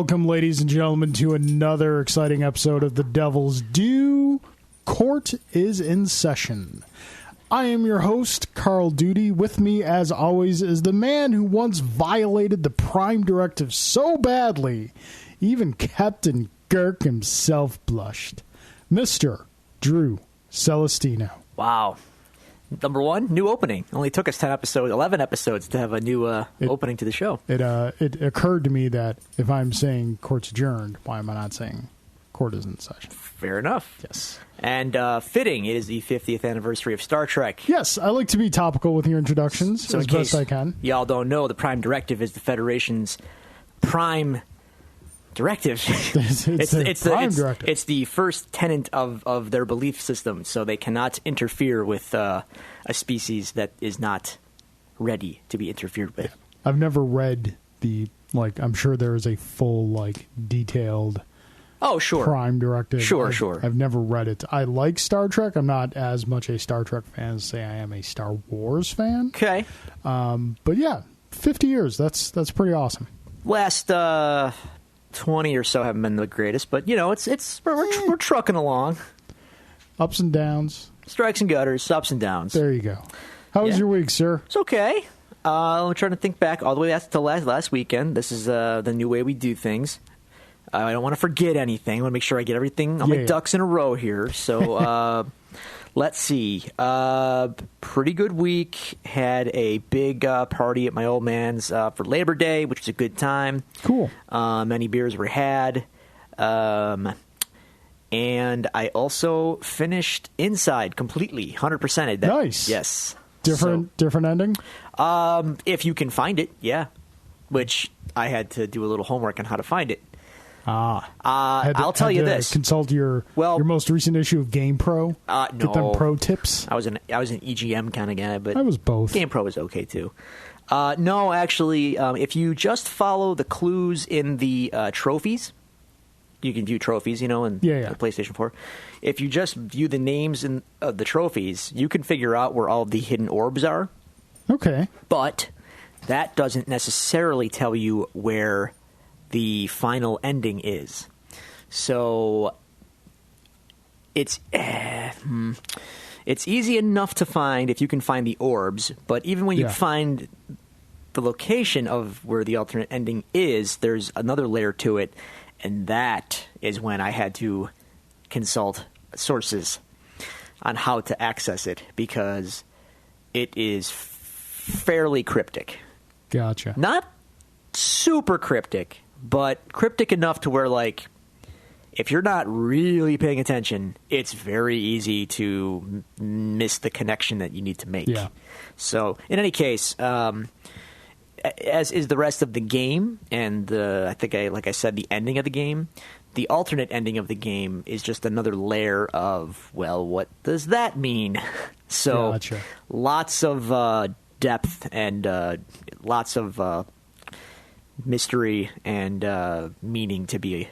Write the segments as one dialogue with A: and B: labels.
A: Welcome, ladies and gentlemen, to another exciting episode of The Devil's Due. Court is in session. I am your host, Carl Duty. With me, as always, is the man who once violated the Prime Directive so badly, even Captain Kirk himself blushed. Mr. Drew Celestino.
B: Wow. Number one, new opening. Only took us 11 episodes to have a new opening to the show.
A: It occurred to me that if I'm saying court's adjourned, why am I not saying court is in session?
B: Fair enough.
A: Yes.
B: And fitting, it is the 50th anniversary of Star Trek.
A: Yes, I like to be topical with your introductions
B: so
A: as best I can.
B: Y'all don't know, the Prime Directive is the Federation's prime directive. It's the first tenet of their belief system, so they cannot interfere with a species that is not ready to be interfered with.
A: I've never read I'm sure there is a full, detailed Prime Directive.
B: Sure.
A: I've never read it. I like Star Trek. I'm not as much a Star Trek fan as, say, I am a Star Wars fan.
B: Okay.
A: But yeah, 50 years, that's pretty awesome.
B: Last 20 or so haven't been the greatest, but we're trucking along.
A: Ups and downs,
B: strikes and gutters, ups and downs.
A: There you go. How was your week, sir?
B: It's okay. I'm trying to think back all the way to last weekend. This is the new way we do things. I don't want to forget anything. I want to make sure I get everything, all my ducks in a row here. So let's see. Pretty good week. Had a big party at my old man's for Labor Day, which was a good time.
A: Cool.
B: Many beers were had. And I also finished Inside completely, 100%.
A: Nice.
B: Yes.
A: Different ending?
B: If you can find it, yeah. Which I had to do a little homework on how to find it. I'll tell you this.
A: Consult your most recent issue of GamePro.
B: No.
A: Get them pro tips.
B: I was an EGM kind of guy, but
A: I was both.
B: GamePro was okay too. No, actually, if you just follow the clues in the trophies, you can view trophies, in the PlayStation 4. If you just view the names in the trophies, you can figure out where all the hidden orbs are.
A: Okay.
B: But that doesn't necessarily tell you where the final ending is. So it's easy enough to find if you can find the orbs, but even when you find the location of where the alternate ending is, there's another layer to it, and that is when I had to consult sources on how to access it, because it is fairly cryptic.
A: Gotcha.
B: Not super cryptic, but cryptic enough to where, if you're not really paying attention, it's very easy to miss the connection that you need to make.
A: Yeah.
B: So, in any case, as is the rest of the game, and like I said, the ending of the game, the alternate ending of the game is just another layer of, what does that mean? So,
A: gotcha.
B: Lots of depth and lots of mystery and meaning to be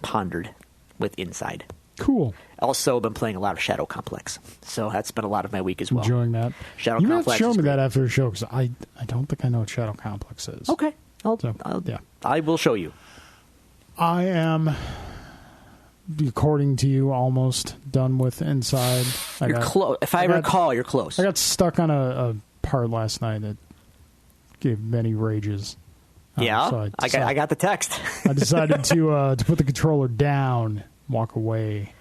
B: pondered with Inside.
A: Cool.
B: Also been playing a lot of Shadow Complex, so that's been a lot of my week as well.
A: Enjoying that.
B: Shadow
A: you
B: Complex.
A: You have to show me that after the show, because I don't think I know what Shadow Complex is.
B: Okay. I will show you.
A: I am, according to you, almost done with Inside.
B: You're close. If I recall, you're close.
A: I got stuck on a part last night that gave many rages.
B: Yeah, so I got the text.
A: I decided to put the controller down, walk away.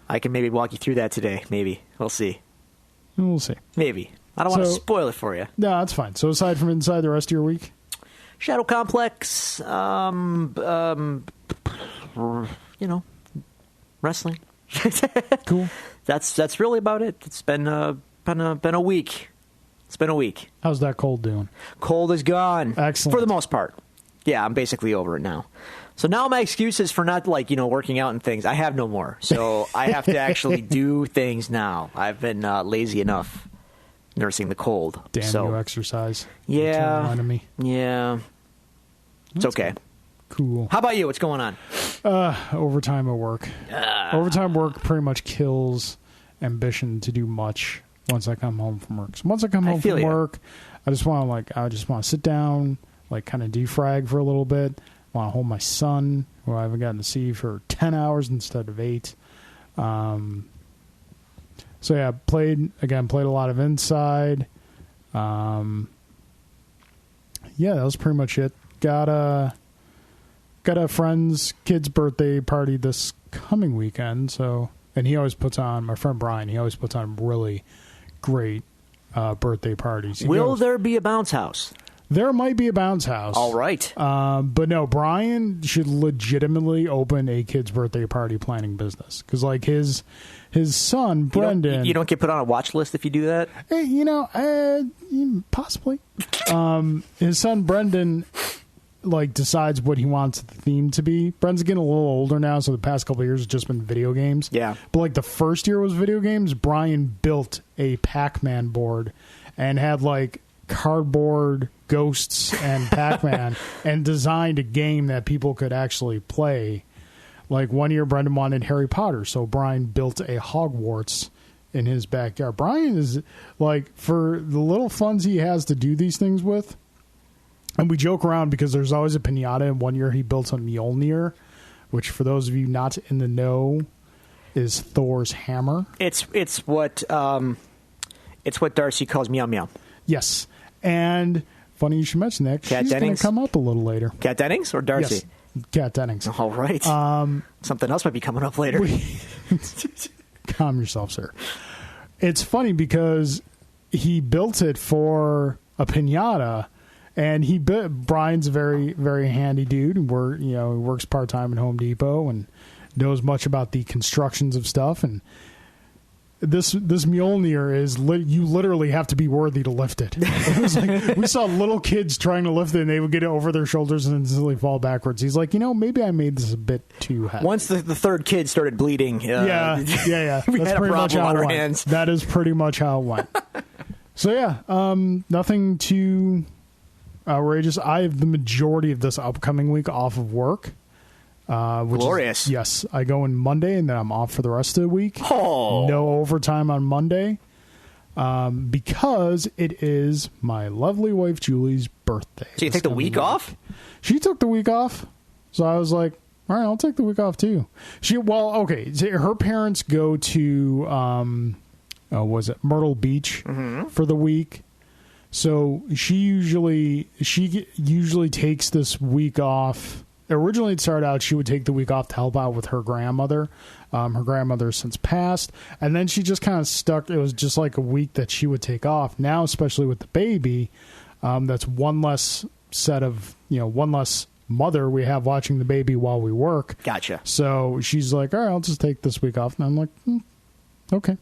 B: I can maybe walk you through that today. Maybe. We'll see.
A: We'll see.
B: Maybe. I don't want to spoil it for you.
A: No, that's fine. So aside from Inside, the rest of your week?
B: Shadow Complex, wrestling.
A: Cool.
B: That's really about it. It's been a week. It's been a week.
A: How's that cold doing?
B: Cold is gone.
A: Excellent.
B: For the most part. Yeah, I'm basically over it now. So now my excuses for not working out and things, I have no more. So I have to actually do things now. I've been lazy enough nursing the cold.
A: Damn you exercise.
B: Yeah.
A: Reminded me.
B: Yeah. It's okay.
A: Cool.
B: How about you? What's going on?
A: Overtime at work. Overtime work pretty much kills ambition to do much once I come home from work. So once I come home from work, I just want to sit down, kind of defrag for a little bit. Want to hold my son, who I haven't gotten to see for 10 hours instead of 8. So yeah, played a lot of Inside. Yeah, that was pretty much it. Got a friend's kid's birthday party this coming weekend. So, and he always puts on, my friend Brian, he always puts on really great birthday parties.
B: Will there be a bounce house?
A: There might be a bounce house.
B: All right.
A: But no, Brian should legitimately open a kid's birthday party planning business. Because, like, his son, Brendan...
B: You don't get put on a watch list if you do that?
A: Possibly. His son, Brendan, like, decides what he wants the theme to be. Brendan's getting a little older now, so the past couple of years has just been video games.
B: Yeah.
A: But, like, the first year was video games. Brian built a Pac-Man board and had, like, cardboard ghosts and Pac-Man and designed a game that people could actually play. Like, one year Brendan wanted Harry Potter, so Brian built a Hogwarts in his backyard. Brian is, like, for the little funds he has to do these things with, and we joke around because there's always a piñata, and one year he built a Mjolnir, which, for those of you not in the know, is Thor's hammer.
B: It's what Darcy calls meow meow.
A: Yes. And funny you should mention that.
B: Kat
A: she's going to come up a little later.
B: Kat Dennings or Darcy?
A: Yes, Kat Dennings.
B: All right. Something else might be coming up later.
A: Calm yourself, sir. It's funny because he built it for a piñata, and Brian's a very, very handy dude. He works part-time at Home Depot and knows much about the constructions of stuff, and This Mjolnir is you literally have to be worthy to lift it. It was like we saw little kids trying to lift it, and they would get it over their shoulders and instantly fall backwards. He's like, maybe I made this a bit too heavy.
B: Once the third kid started bleeding,
A: yeah.
B: we
A: That's
B: had a
A: pretty much
B: problem
A: how
B: on
A: it
B: our
A: went.
B: hands.
A: That is pretty much how it went. So yeah, nothing too outrageous. I have the majority of this upcoming week off of work.
B: Glorious.
A: Yes, I go in Monday, and then I'm off for the rest of the week.
B: Oh.
A: No overtime on Monday because it is my lovely wife Julie's birthday.
B: So you take the week off?
A: She took the week off, so I was like, all right, I'll take the week off too. Her parents go to Myrtle Beach for the week. So she usually takes this week off. Originally, it started out she would take the week off to help out with her grandmother. Her grandmother has since passed. And then she just kind of stuck. It was just like a week that she would take off. Now, especially with the baby, that's one less mother we have watching the baby while we work.
B: Gotcha.
A: So she's like, all right, I'll just take this week off. And I'm like, okay,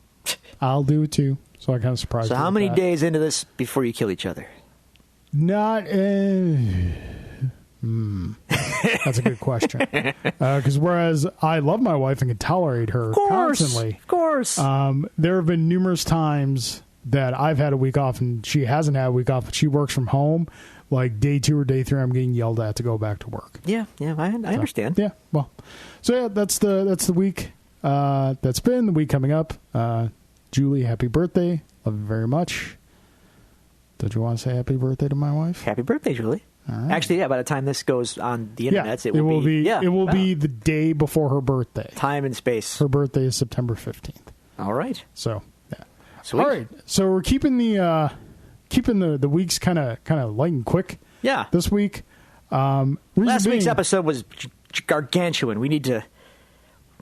A: I'll do it too. So I kind of surprised her.
B: So how many days into this before you kill each other?
A: Not... That's a good question. Because whereas I love my wife and can tolerate her constantly,
B: of course,
A: there have been numerous times that I've had a week off and she hasn't had a week off, but she works from home. Like day 2 or day 3, I'm getting yelled at to go back to work.
B: Yeah, I understand.
A: Yeah, well, so yeah, that's the week. That's been the week coming up. Julie, happy birthday! Love you very much. Did you want to say happy birthday to my wife?
B: Happy birthday, Julie.
A: Right.
B: Actually, yeah, by the time this goes on the internet,
A: it will be the day before her birthday.
B: Time and space.
A: Her birthday is September 15th.
B: All right.
A: So, yeah.
B: Sweet.
A: All right. So we're keeping the weeks kind of light and quick.
B: Yeah.
A: This week.
B: Last week's episode was gargantuan. We need to.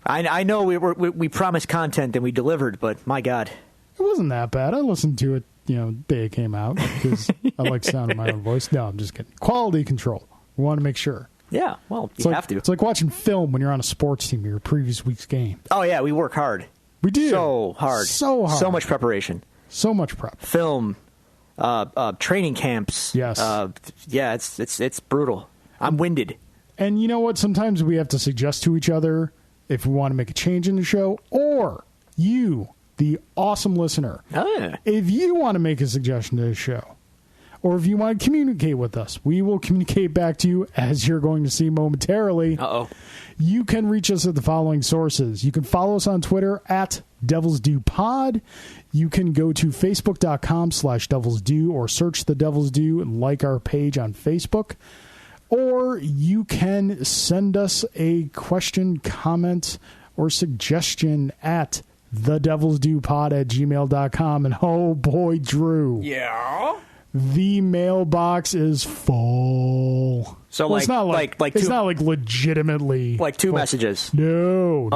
B: I know we promised content and we delivered, but my God,
A: it wasn't that bad. I listened to it. Day it came out because I like the sound of my own voice. No, I'm just kidding. Quality control. We want to make sure.
B: Yeah, well, you have to.
A: It's like watching film when you're on a sports team, your previous week's game.
B: Oh, yeah, we work hard.
A: We do.
B: So hard.
A: So hard.
B: So much preparation.
A: So much prep.
B: Film, training camps.
A: Yes.
B: Yeah, it's brutal. I'm winded.
A: And you know what? Sometimes we have to suggest to each other if we want to make a change in the show, or you, the awesome listener, if you want to make a suggestion to the show, or if you want to communicate with us, we will communicate back to you, as you're going to see momentarily.
B: Uh-oh.
A: You can reach us at the following sources. You can follow us on Twitter at DevilsDuePod. You can go to Facebook.com/DevilsDue or search The Devil's Due and like our page on Facebook. or you can send us a question, comment, or suggestion at thedevilsdupod@gmail.com. And oh boy, Drew.
B: Yeah?
A: The mailbox is full.
B: So
A: well,
B: like,
A: it's not like it's not like legitimately
B: like two messages.
A: No,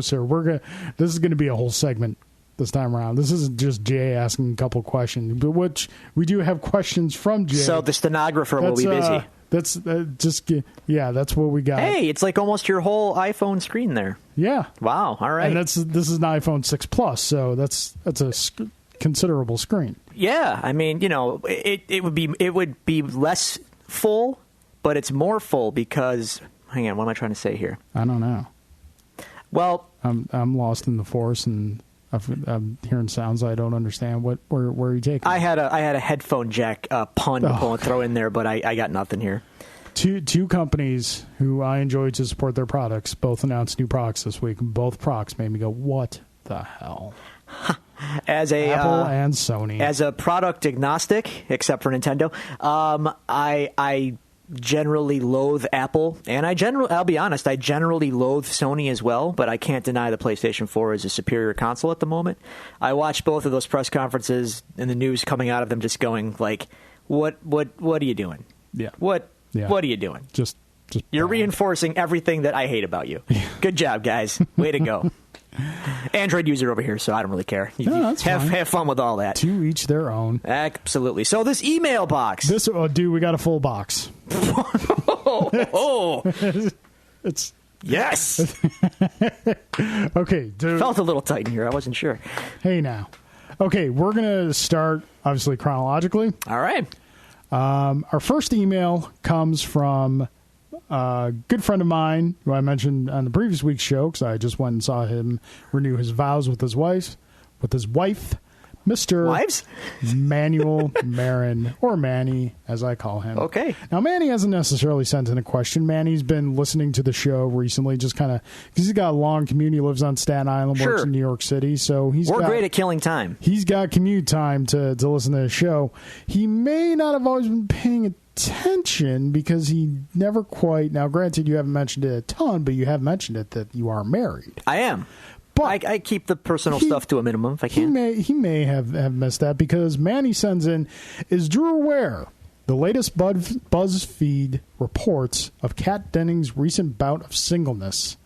A: sir. This is gonna be a whole segment this time around. This isn't just Jay asking a couple questions, but which we do have questions from Jay.
B: So the stenographer will be busy.
A: That's what we got.
B: Hey, it's like almost your whole iPhone screen there.
A: Yeah.
B: Wow. All right.
A: And this is an iPhone 6 Plus, so that's a considerable screen.
B: Yeah, I mean, it would be less full, but it's more full because. Hang on, what am I trying to say here?
A: I don't know.
B: Well,
A: I'm lost in the forest and I'm hearing sounds I don't understand. Where are you taking?
B: I had a headphone jack pun to pull and throw in there, but I got nothing here.
A: Two companies who I enjoy to support their products both announced new products this week. Both products made me go, "What the hell?"
B: As a
A: Apple and Sony.
B: As a product agnostic, except for Nintendo, I generally loathe Apple, and I'll be honest, I generally loathe Sony as well, but I can't deny the PlayStation 4 is a superior console at the moment. I watched both of those press conferences and the news coming out of them just going like, what are you doing?
A: Yeah.
B: What are you doing?
A: Just
B: You're reinforcing everything that I hate about you. Good job, guys. Way to go. Android user over here, so I don't really care. Have fun with all that.
A: To each their own.
B: Absolutely. So this email box.
A: Dude, we got a full box. It's
B: yes.
A: Okay, dude.
B: Felt a little tight in here. I wasn't sure.
A: Hey, now. Okay, we're gonna start obviously chronologically.
B: All right.
A: Our first email comes from a good friend of mine who I mentioned on the previous week's show because I just went and saw him renew his vows with his wife, Mr.
B: Wives?
A: Manuel Marin, or Manny, as I call him.
B: Okay.
A: Now, Manny hasn't necessarily sent in a question. Manny's been listening to the show recently, just kind of, because he's got a long commute. He lives on Staten Island, works in New York City, so
B: we're great at killing time.
A: He's got commute time to listen to the show. He may not have always been paying attention because he never quite, now granted you haven't mentioned it a ton, but you have mentioned it that you are married.
B: I am. But I keep the personal stuff to a minimum if I can.
A: He may have missed that because Manny sends in, is Drew aware the latest BuzzFeed reports of Kat Dennings' recent bout of singleness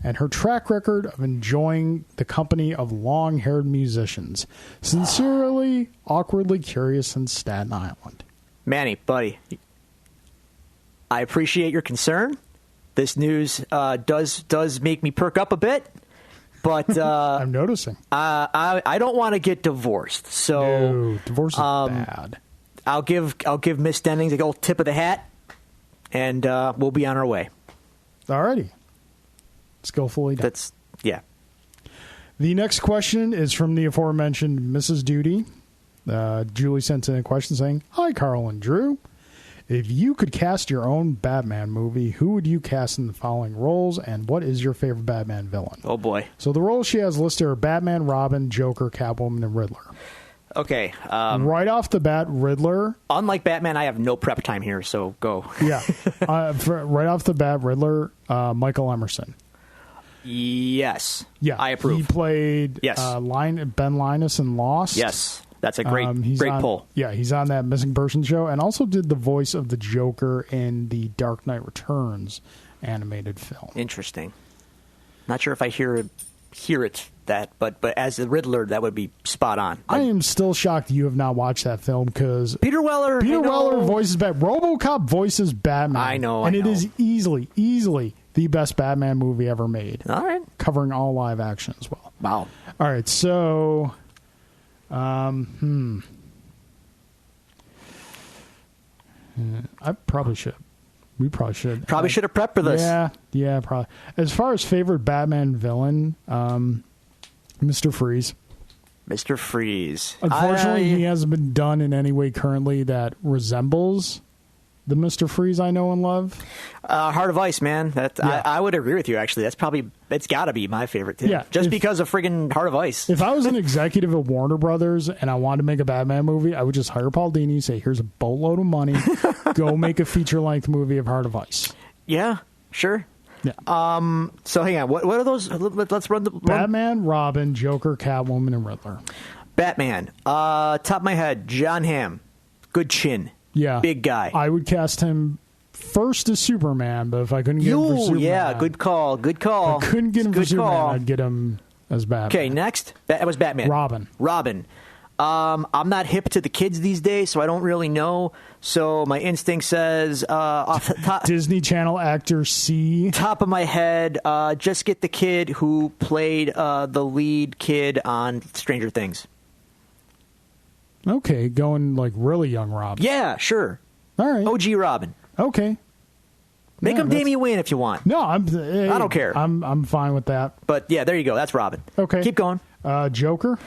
A: and her track record of enjoying the company of long-haired musicians? Sincerely, awkwardly curious in Staten Island.
B: Manny, buddy, I appreciate your concern. This news does make me perk up a bit. But
A: I'm noticing.
B: I don't want to get divorced, so
A: no, divorce is bad.
B: I'll give Miss Dennings a old tip of the hat, and we'll be on our way.
A: Alrighty, skillfully done.
B: Yeah.
A: The next question is from the aforementioned Mrs. Duty. Julie sent in a question saying, "Hi, Carl and Drew. If you could cast your own Batman movie, who would you cast in the following roles, and what is your favorite Batman villain?"
B: Oh, boy.
A: So the roles she has listed are Batman, Robin, Joker, Catwoman, and Riddler.
B: Okay.
A: Right off the bat, Riddler.
B: Unlike Batman, I have no prep time here, so go.
A: Yeah. Right off the bat, Riddler, Michael Emerson.
B: Yes.
A: Yeah.
B: I approve.
A: He played Ben Linus in Lost.
B: Yes. That's a great pull.
A: Yeah, he's on that Missing Person show and also did the voice of the Joker in the Dark Knight Returns animated film.
B: Interesting. Not sure if I hear it but as the Riddler, that would be spot on.
A: I am still shocked you have not watched that film because
B: Peter Weller
A: voices RoboCop voices Batman.
B: I know.
A: It is easily the best Batman movie ever made.
B: All right.
A: Covering all live action as well.
B: Wow.
A: All right, so I probably should. We probably should.
B: Probably should have prepped for this.
A: Yeah, probably. As far as favorite Batman villain, Mr. Freeze.
B: Mr. Freeze.
A: Unfortunately, he hasn't been done in any way currently that resembles the Mr. Freeze I know and love?
B: Heart of Ice, man. I would agree with you, actually. It's got to be my favorite, too.
A: Yeah,
B: Just because of friggin' Heart of Ice.
A: If I was an executive at Warner Brothers and I wanted to make a Batman movie, I would just hire Paul Dini, say, here's a boatload of money, go make a feature-length movie of Heart of Ice.
B: Yeah, sure.
A: Yeah.
B: So hang on. What are those? Let's run the...
A: Batman, Robin, Joker, Catwoman, and Riddler.
B: Batman. Top of my head, John Hamm. Good chin.
A: Yeah.
B: Big guy.
A: I would cast him first as Superman, but if I couldn't get him for Superman...
B: Yeah, good call. Good call.
A: If I couldn't get him for Superman,
B: call.
A: I'd get him as Batman.
B: Okay, next. That was Batman.
A: Robin.
B: I'm not hip to the kids these days, so I don't really know. So my instinct says off the top...
A: Disney Channel actor C.
B: Top of my head, just get the kid who played the lead kid on Stranger Things.
A: Okay, going like really young Robin.
B: Yeah, sure.
A: All right.
B: OG Robin.
A: Okay.
B: Make him Damian Wayne if you want.
A: No, I
B: don't care.
A: I'm fine with that.
B: But yeah, there you go. That's Robin.
A: Okay.
B: Keep going.
A: Joker.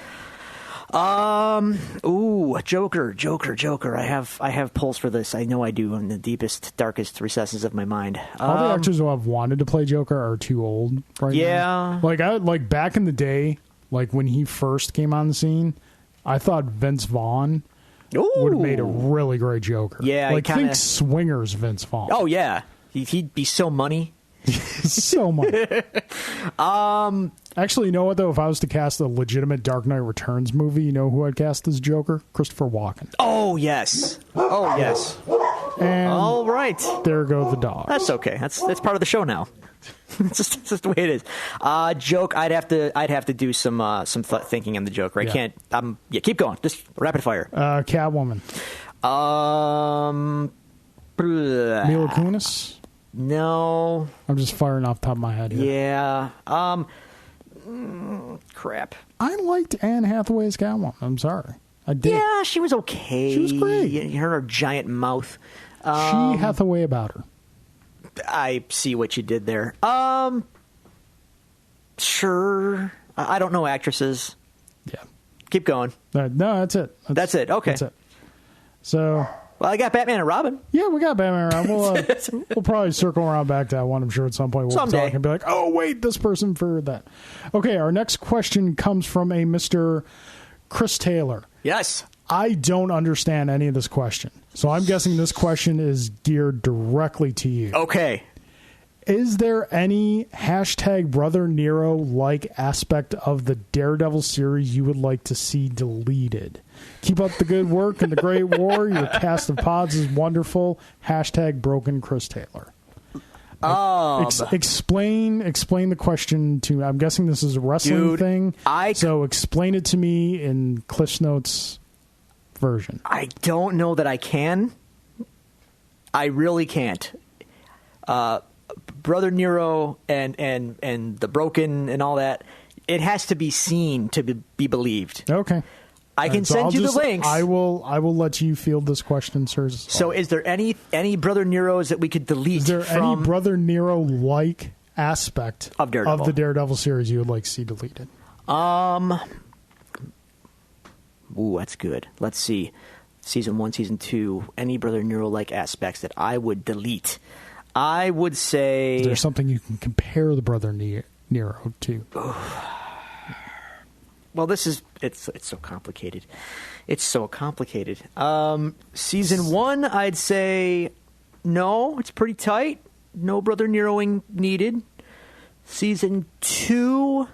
B: Joker. I have pulls for this. I know I do in the deepest, darkest recesses of my mind.
A: All the actors who have wanted to play Joker are too old right now. Yeah. Like back in the day, like when he first came on the scene, I thought Vince Vaughn would have made a really great Joker.
B: Yeah,
A: like think Swingers Vince Vaughn.
B: Oh yeah, he'd be so money.
A: So much. Actually, you know what though? If I was to cast a legitimate Dark Knight Returns movie, you know who I'd cast as Joker? Christopher Walken.
B: Oh yes.
A: And
B: all right.
A: There goes the dog.
B: That's okay. That's part of the show now. It's just the way it is. Joke. I'd have to do some thinking on the Joker. I can't. Keep going. Just rapid fire.
A: Catwoman. Mila Kunis.
B: No.
A: I'm just firing off the top of my head here.
B: Yeah. Crap.
A: I liked Anne Hathaway's Catwoman. I'm sorry. I did.
B: Yeah, she was okay.
A: She was great.
B: You heard her giant mouth.
A: She Hathaway about her.
B: I see what you did there. Sure. I don't know actresses.
A: Yeah.
B: Keep going.
A: No, that's it.
B: That's it. Okay.
A: That's it. So...
B: Well, I got Batman and Robin.
A: Yeah, we got Batman and Robin. We'll probably circle around back to that one. I'm sure at some point we'll talk and be like, oh, wait, this person for that. Okay, our next question comes from a Mr. Chris Taylor.
B: Yes.
A: I don't understand any of this question. So I'm guessing this question is geared directly to you.
B: Okay.
A: Is there any hashtag Brother Nero-like aspect of the Daredevil series you would like to see deleted? Keep up the good work in the Great War. Your cast of pods is wonderful. Hashtag broken Chris Taylor. Explain the question to me. I'm guessing this is a wrestling thing. So explain it to me in Cliff's Notes version.
B: I don't know that I can. I really can't. Brother Nero and the broken and all that, it has to be seen to be believed.
A: Okay.
B: I can send you the links.
A: I will let you field this question, sir.
B: So is there any Brother Neros that we could delete?
A: Is there any Brother Nero-like aspect
B: of
A: the Daredevil series you would like to see deleted?
B: Ooh, that's good. Let's see. Season 1, Season 2, any Brother Nero-like aspects that I would delete. I would say...
A: Is there something you can compare the Brother Nero to?
B: Well, this is... It's so complicated. It's so complicated. Season 1, I'd say no. It's pretty tight. No Brother Neroing needed. Season 2...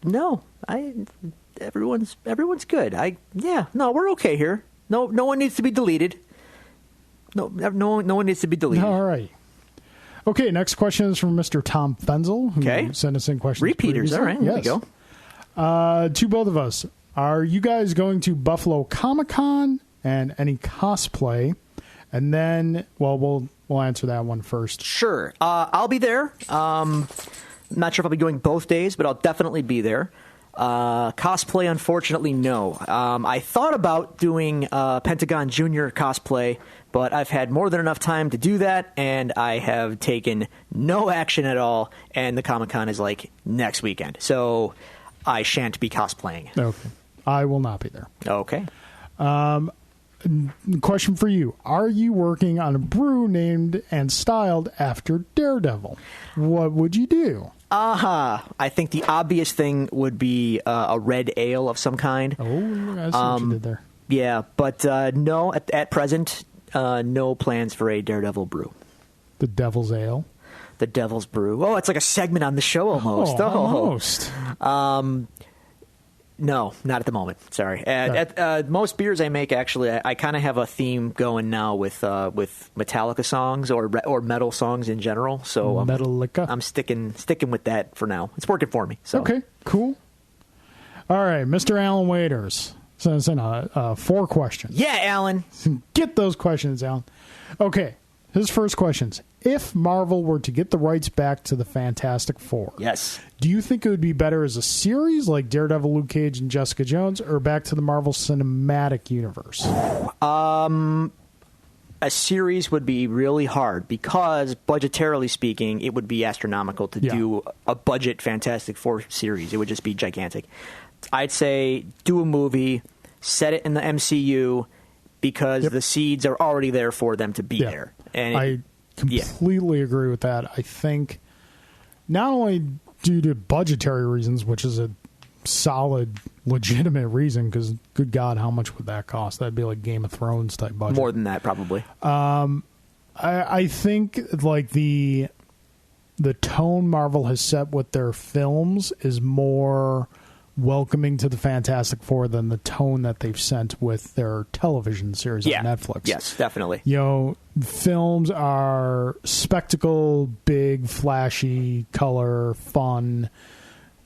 B: No. Everyone's good. We're okay here. No one needs to be deleted. No one needs to be deleted.
A: All right. Okay, next question is from Mr. Tom Fenzel, who sent us in questions.
B: Repeaters,
A: previously.
B: all right,
A: yes.
B: There we go.
A: To both of us, are you guys going to Buffalo Comic-Con and any cosplay? And then, well, we'll answer that one first.
B: Sure. I'll be there. I'm not sure if I'll be going both days, but I'll definitely be there. Cosplay, unfortunately, no. I thought about doing Pentagon Jr. cosplay, but I've had more than enough time to do that, and I have taken no action at all, and the Comic-Con is like next weekend. So I shan't be cosplaying.
A: Okay. I will not be there.
B: Okay.
A: Question for you. Are you working on a brew named and styled after Daredevil? What would you do?
B: I think the obvious thing would be a red ale of some kind.
A: Oh, I see what you did there.
B: Yeah, but no, at present, no plans for a Daredevil brew.
A: The Devil's Ale?
B: The Devil's Brew. Oh, it's like a segment on the show almost.
A: Almost.
B: No, not at the moment. Sorry. Most beers I make, actually, I kind of have a theme going now with Metallica songs or metal songs in general. So
A: Metallica.
B: I'm sticking with that for now. It's working for me. So.
A: Okay, cool. All right, Mr. Alan Waiters sends in 4 questions.
B: Yeah, Alan.
A: Get those questions, Alan. Okay, his first questions. If Marvel were to get the rights back to the Fantastic Four,
B: yes,
A: do you think it would be better as a series like Daredevil, Luke Cage, and Jessica Jones, or back to the Marvel Cinematic Universe?
B: A series would be really hard because, budgetarily speaking, it would be astronomical to do a budget Fantastic Four series. It would just be gigantic. I'd say do a movie, set it in the MCU, because the seeds are already there for them to be there. And
A: I completely agree with that. I think not only due to budgetary reasons, which is a solid, legitimate reason, because good God, how much would that cost? That'd be like Game of Thrones type budget.
B: More than that, probably.
A: I think like the tone Marvel has set with their films is more welcoming to the Fantastic Four than the tone that they've sent with their television series on Netflix.
B: Yes, definitely.
A: You know, films are spectacle, big, flashy, color, fun.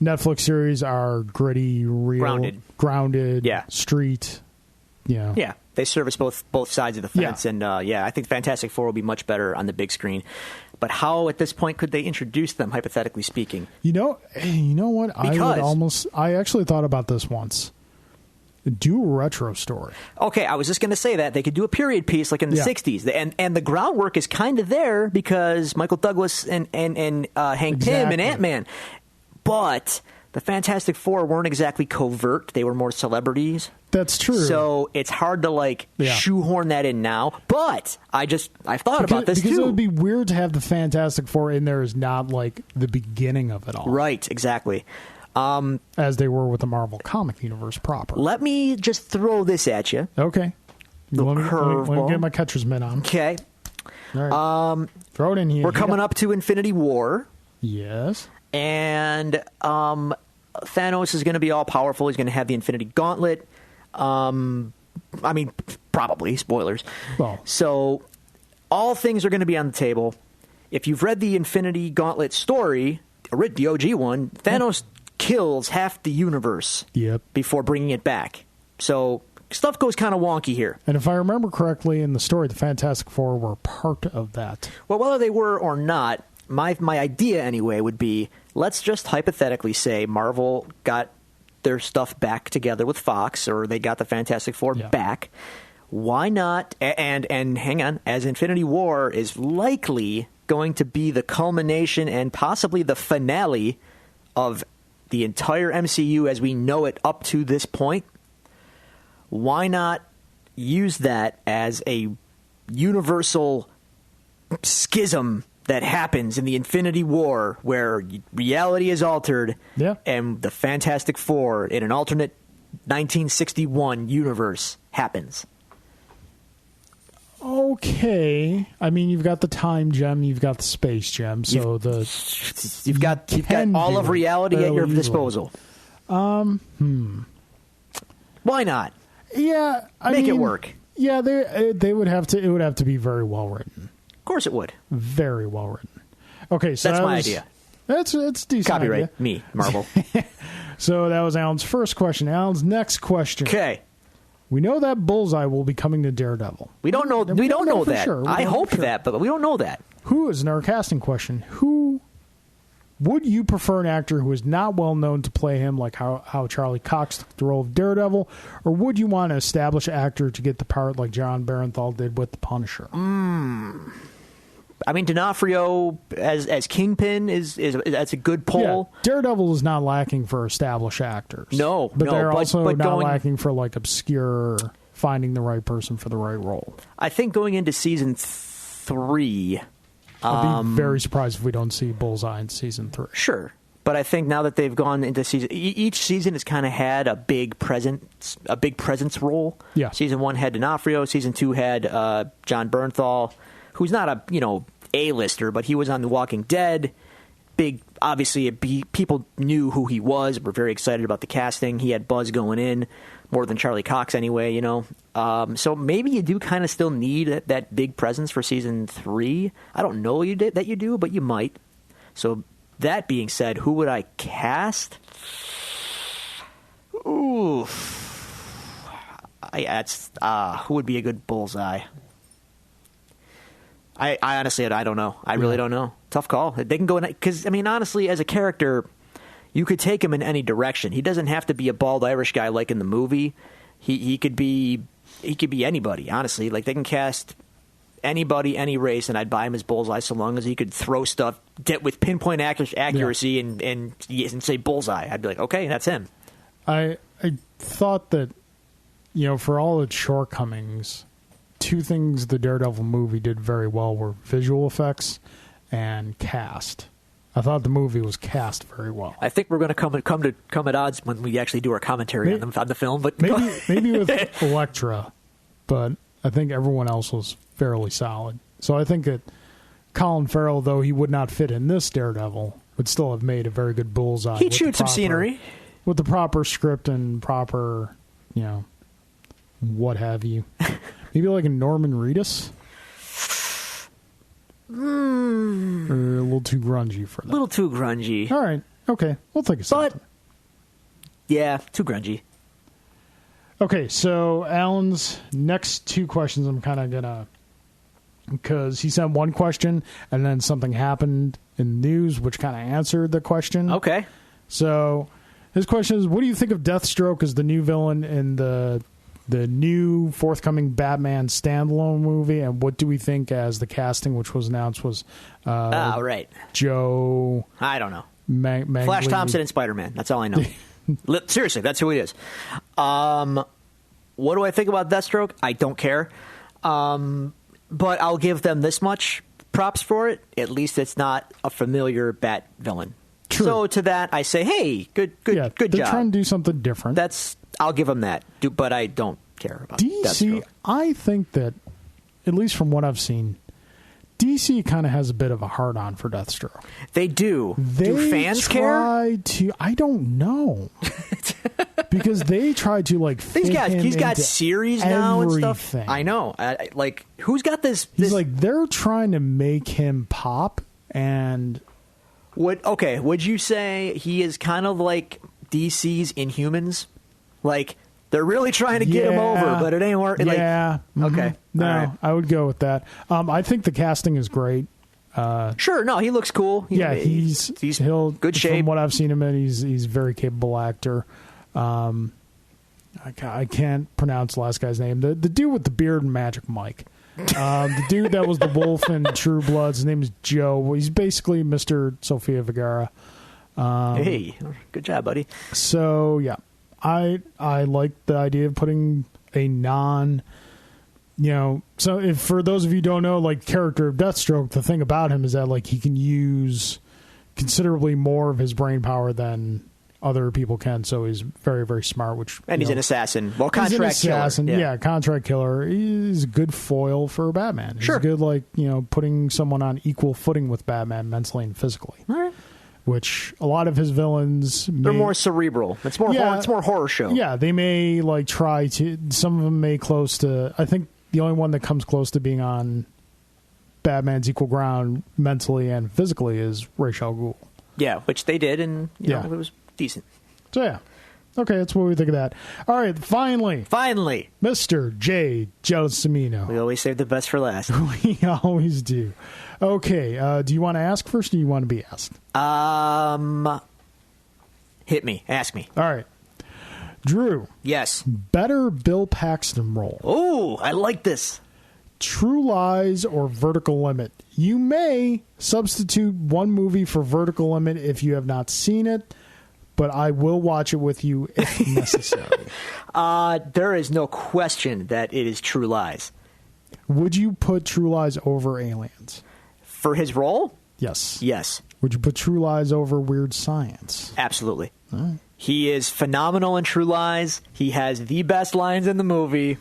A: Netflix series are gritty, real, grounded, street.
B: Yeah, they service both sides of the fence, and I think Fantastic Four will be much better on the big screen. But how, at this point, could they introduce them, hypothetically speaking? You know
A: what? I actually thought about this once. Do a retro story.
B: Okay, I was just going to say that. They could do a period piece like in the 60s. And the groundwork is kind of there because Michael Douglas and Hank Pym and Ant-Man. But the Fantastic Four weren't exactly covert. They were more celebrities.
A: That's true.
B: So it's hard to shoehorn that in now. But I've thought about this
A: because
B: too.
A: It would be weird to have the Fantastic Four in there as not like the beginning of it all.
B: Right, exactly.
A: As they were with the Marvel comic universe proper.
B: Let me just throw this at you.
A: Okay. Let me get my catcher's mitt on.
B: Okay.
A: All right. Throw it in here.
B: We're coming up to Infinity War.
A: Yes.
B: And Thanos is going to be all powerful. He's going to have the Infinity Gauntlet. Probably. Spoilers.
A: Well.
B: So all things are going to be on the table. If you've read the Infinity Gauntlet story, the OG one, Thanos kills half the universe before bringing it back. So stuff goes kind of wonky here.
A: And if I remember correctly in the story, the Fantastic Four were part of that.
B: Well, whether they were or not, my idea anyway would be, let's just hypothetically say Marvel got their stuff back together with Fox, or they got the Fantastic Four back. Why not? And hang on, as Infinity War is likely going to be the culmination and possibly the finale of the entire MCU as we know it up to this point, why not use that as a universal schism that happens in the Infinity War where reality is altered and the Fantastic Four in an alternate 1961 universe happens?
A: Okay. I mean, you've got the time gem, you've got the space gem, so
B: you've got all of reality at your disposal. Why not?
A: Yeah,
B: make it work.
A: Yeah, they would have to. It would have to be very well written.
B: Of course, it would.
A: Very well written. Okay, so
B: that's my idea.
A: That's decent.
B: Copyright
A: idea.
B: Me, Marvel.
A: So that was Alan's first question. Alan's next question.
B: Okay.
A: We know that Bullseye will be coming to Daredevil.
B: We don't know. We don't know that.
A: Sure.
B: I hope that, but we don't know that.
A: Who is another casting question? Who would you prefer an actor who is not well known to play him, like how Charlie Cox took the role of Daredevil, or would you want an established actor to get the part like John Barenthal did with The Punisher?
B: I mean, D'Onofrio as Kingpin is that's a good pull.
A: Yeah, Daredevil is not lacking for established actors.
B: No,
A: but they're
B: but
A: also not
B: going,
A: lacking for like obscure finding the right person for the right role.
B: I think going into season 3,
A: I'd be very surprised if we don't see Bullseye in season 3.
B: Sure. But I think now that they've gone into season, each season has kind of had a big presence role.
A: Yeah.
B: Season 1 had D'Onofrio. Season 2 had John Bernthal, who's not a A-lister, but he was on The Walking Dead. Big, obviously, people knew who he was. Were very excited about the casting. He had buzz going in, more than Charlie Cox anyway. So maybe you do kind of still need that big presence for season 3. I don't know that you do, but you might. So. That being said, who would I cast? Ooh, who would be a good Bullseye? I honestly, I don't know. I really don't know. Tough call. They can go in because I mean, honestly, as a character, you could take him in any direction. He doesn't have to be a bald Irish guy like in the movie. He could be anybody. Honestly, like they can cast anybody, any race, and I'd buy him as Bullseye so long as he could throw stuff with pinpoint accuracy and say Bullseye. I'd be like, okay, that's him.
A: I thought that, for all its shortcomings, 2 things the Daredevil movie did very well were visual effects and cast. I thought the movie was cast very well.
B: I think we're going to come at odds when we actually do our commentary on the film, but
A: maybe with Elektra, but I think everyone else was fairly solid. So I think that Colin Farrell, though he would not fit in this Daredevil, would still have made a very good Bullseye.
B: He'd shoot some scenery.
A: With the proper script and proper, what have you. Maybe like a Norman Reedus? Or a little too grungy for that.
B: A little too grungy.
A: All right. Okay. We'll take a second.
B: But, yeah, too grungy.
A: Okay, so Alan's next 2 questions I'm kind of going to... Because he sent one question, and then something happened in the news, which kind of answered the question.
B: Okay.
A: So his question is, what do you think of Deathstroke as the new villain in the new forthcoming Batman standalone movie? And what do we think as the casting, which was announced, was
B: right.
A: Joe...
B: I don't know.
A: Mangley.
B: Flash Thompson and Spider-Man. That's all I know. Seriously, that's who he is. What do I think about Deathstroke? I don't care. But I'll give them this much props for it. At least it's not a familiar Bat villain.
A: True.
B: So to that, I say, hey, good job.
A: They're trying to do something different.
B: I'll give them that. But I don't care about
A: DC.
B: Deathstroke.
A: I think that, at least from what I've seen, DC kind of has a bit of a hard-on for Deathstroke.
B: They do. Do fans care?
A: I don't know. Because they tried to fit
B: he's got series now
A: everything.
B: And stuff. I know. Who's got this?
A: He's they're trying to make him pop, and
B: would you say he is kind of like DC's Inhumans? Like they're really trying to get him over, but it ain't working.
A: Yeah.
B: Okay.
A: No,
B: right.
A: I would go with that. I think the casting is great.
B: Sure. No, he looks cool.
A: He's
B: good shape.
A: From what I've seen him in, he's a very capable actor. I can't pronounce the last guy's name. The dude with the beard and Magic Mike. The dude that was the wolf in True Blood, his name is Joe. He's basically Mr. Sofia Vergara.
B: Hey, good job, buddy.
A: So, yeah. I like the idea of putting a so if for those of you who don't know, character of Deathstroke, the thing about him is that he can use considerably more of his brain power than other people can, so he's very, very smart.
B: He's an assassin. Well,
A: he's an assassin.
B: Killer.
A: Yeah, contract killer. He's a good foil for Batman. He's good, putting someone on equal footing with Batman mentally and physically.
B: All right.
A: Which a lot of his villains...
B: They're more cerebral. It's more horror show.
A: Yeah, they may, try to... Some of them may close to... I think the only one that comes close to being on Batman's equal ground mentally and physically is Ra's al Ghul.
B: Yeah, which they did, and it was decent.
A: So, yeah. Okay, that's what we think of that. All right, finally, Mr. J. Gelsomino.
B: We always save the best for last.
A: We always do. Okay, do you want to ask first, or do you want to be asked?
B: Hit me. Ask me.
A: All right. Drew.
B: Yes.
A: Better Bill Paxton role.
B: Oh, I like this.
A: True Lies or Vertical Limit. You may substitute one movie for Vertical Limit if you have not seen it, but I will watch it with you if necessary.
B: There is no question that it is True Lies.
A: Would you put True Lies over Aliens?
B: For his role?
A: Yes.
B: Yes.
A: Would you put True Lies over Weird Science?
B: Absolutely.
A: All right.
B: He is phenomenal in True Lies. He has the best lines in the movie.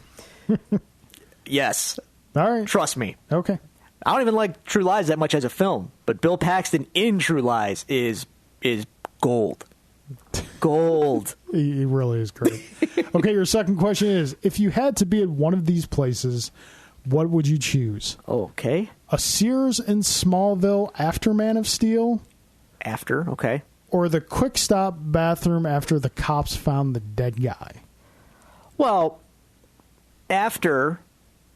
B: Yes.
A: All right.
B: Trust me.
A: Okay.
B: I don't even like True Lies that much as a film, but Bill Paxton in True Lies is gold. Gold.
A: He really is great. Okay, your second question is, if you had to be at one of these places, what would you choose?
B: Okay.
A: A Sears in Smallville after Man of Steel?
B: After, okay.
A: Or the Quick Stop bathroom after the cops found the dead guy?
B: Well, after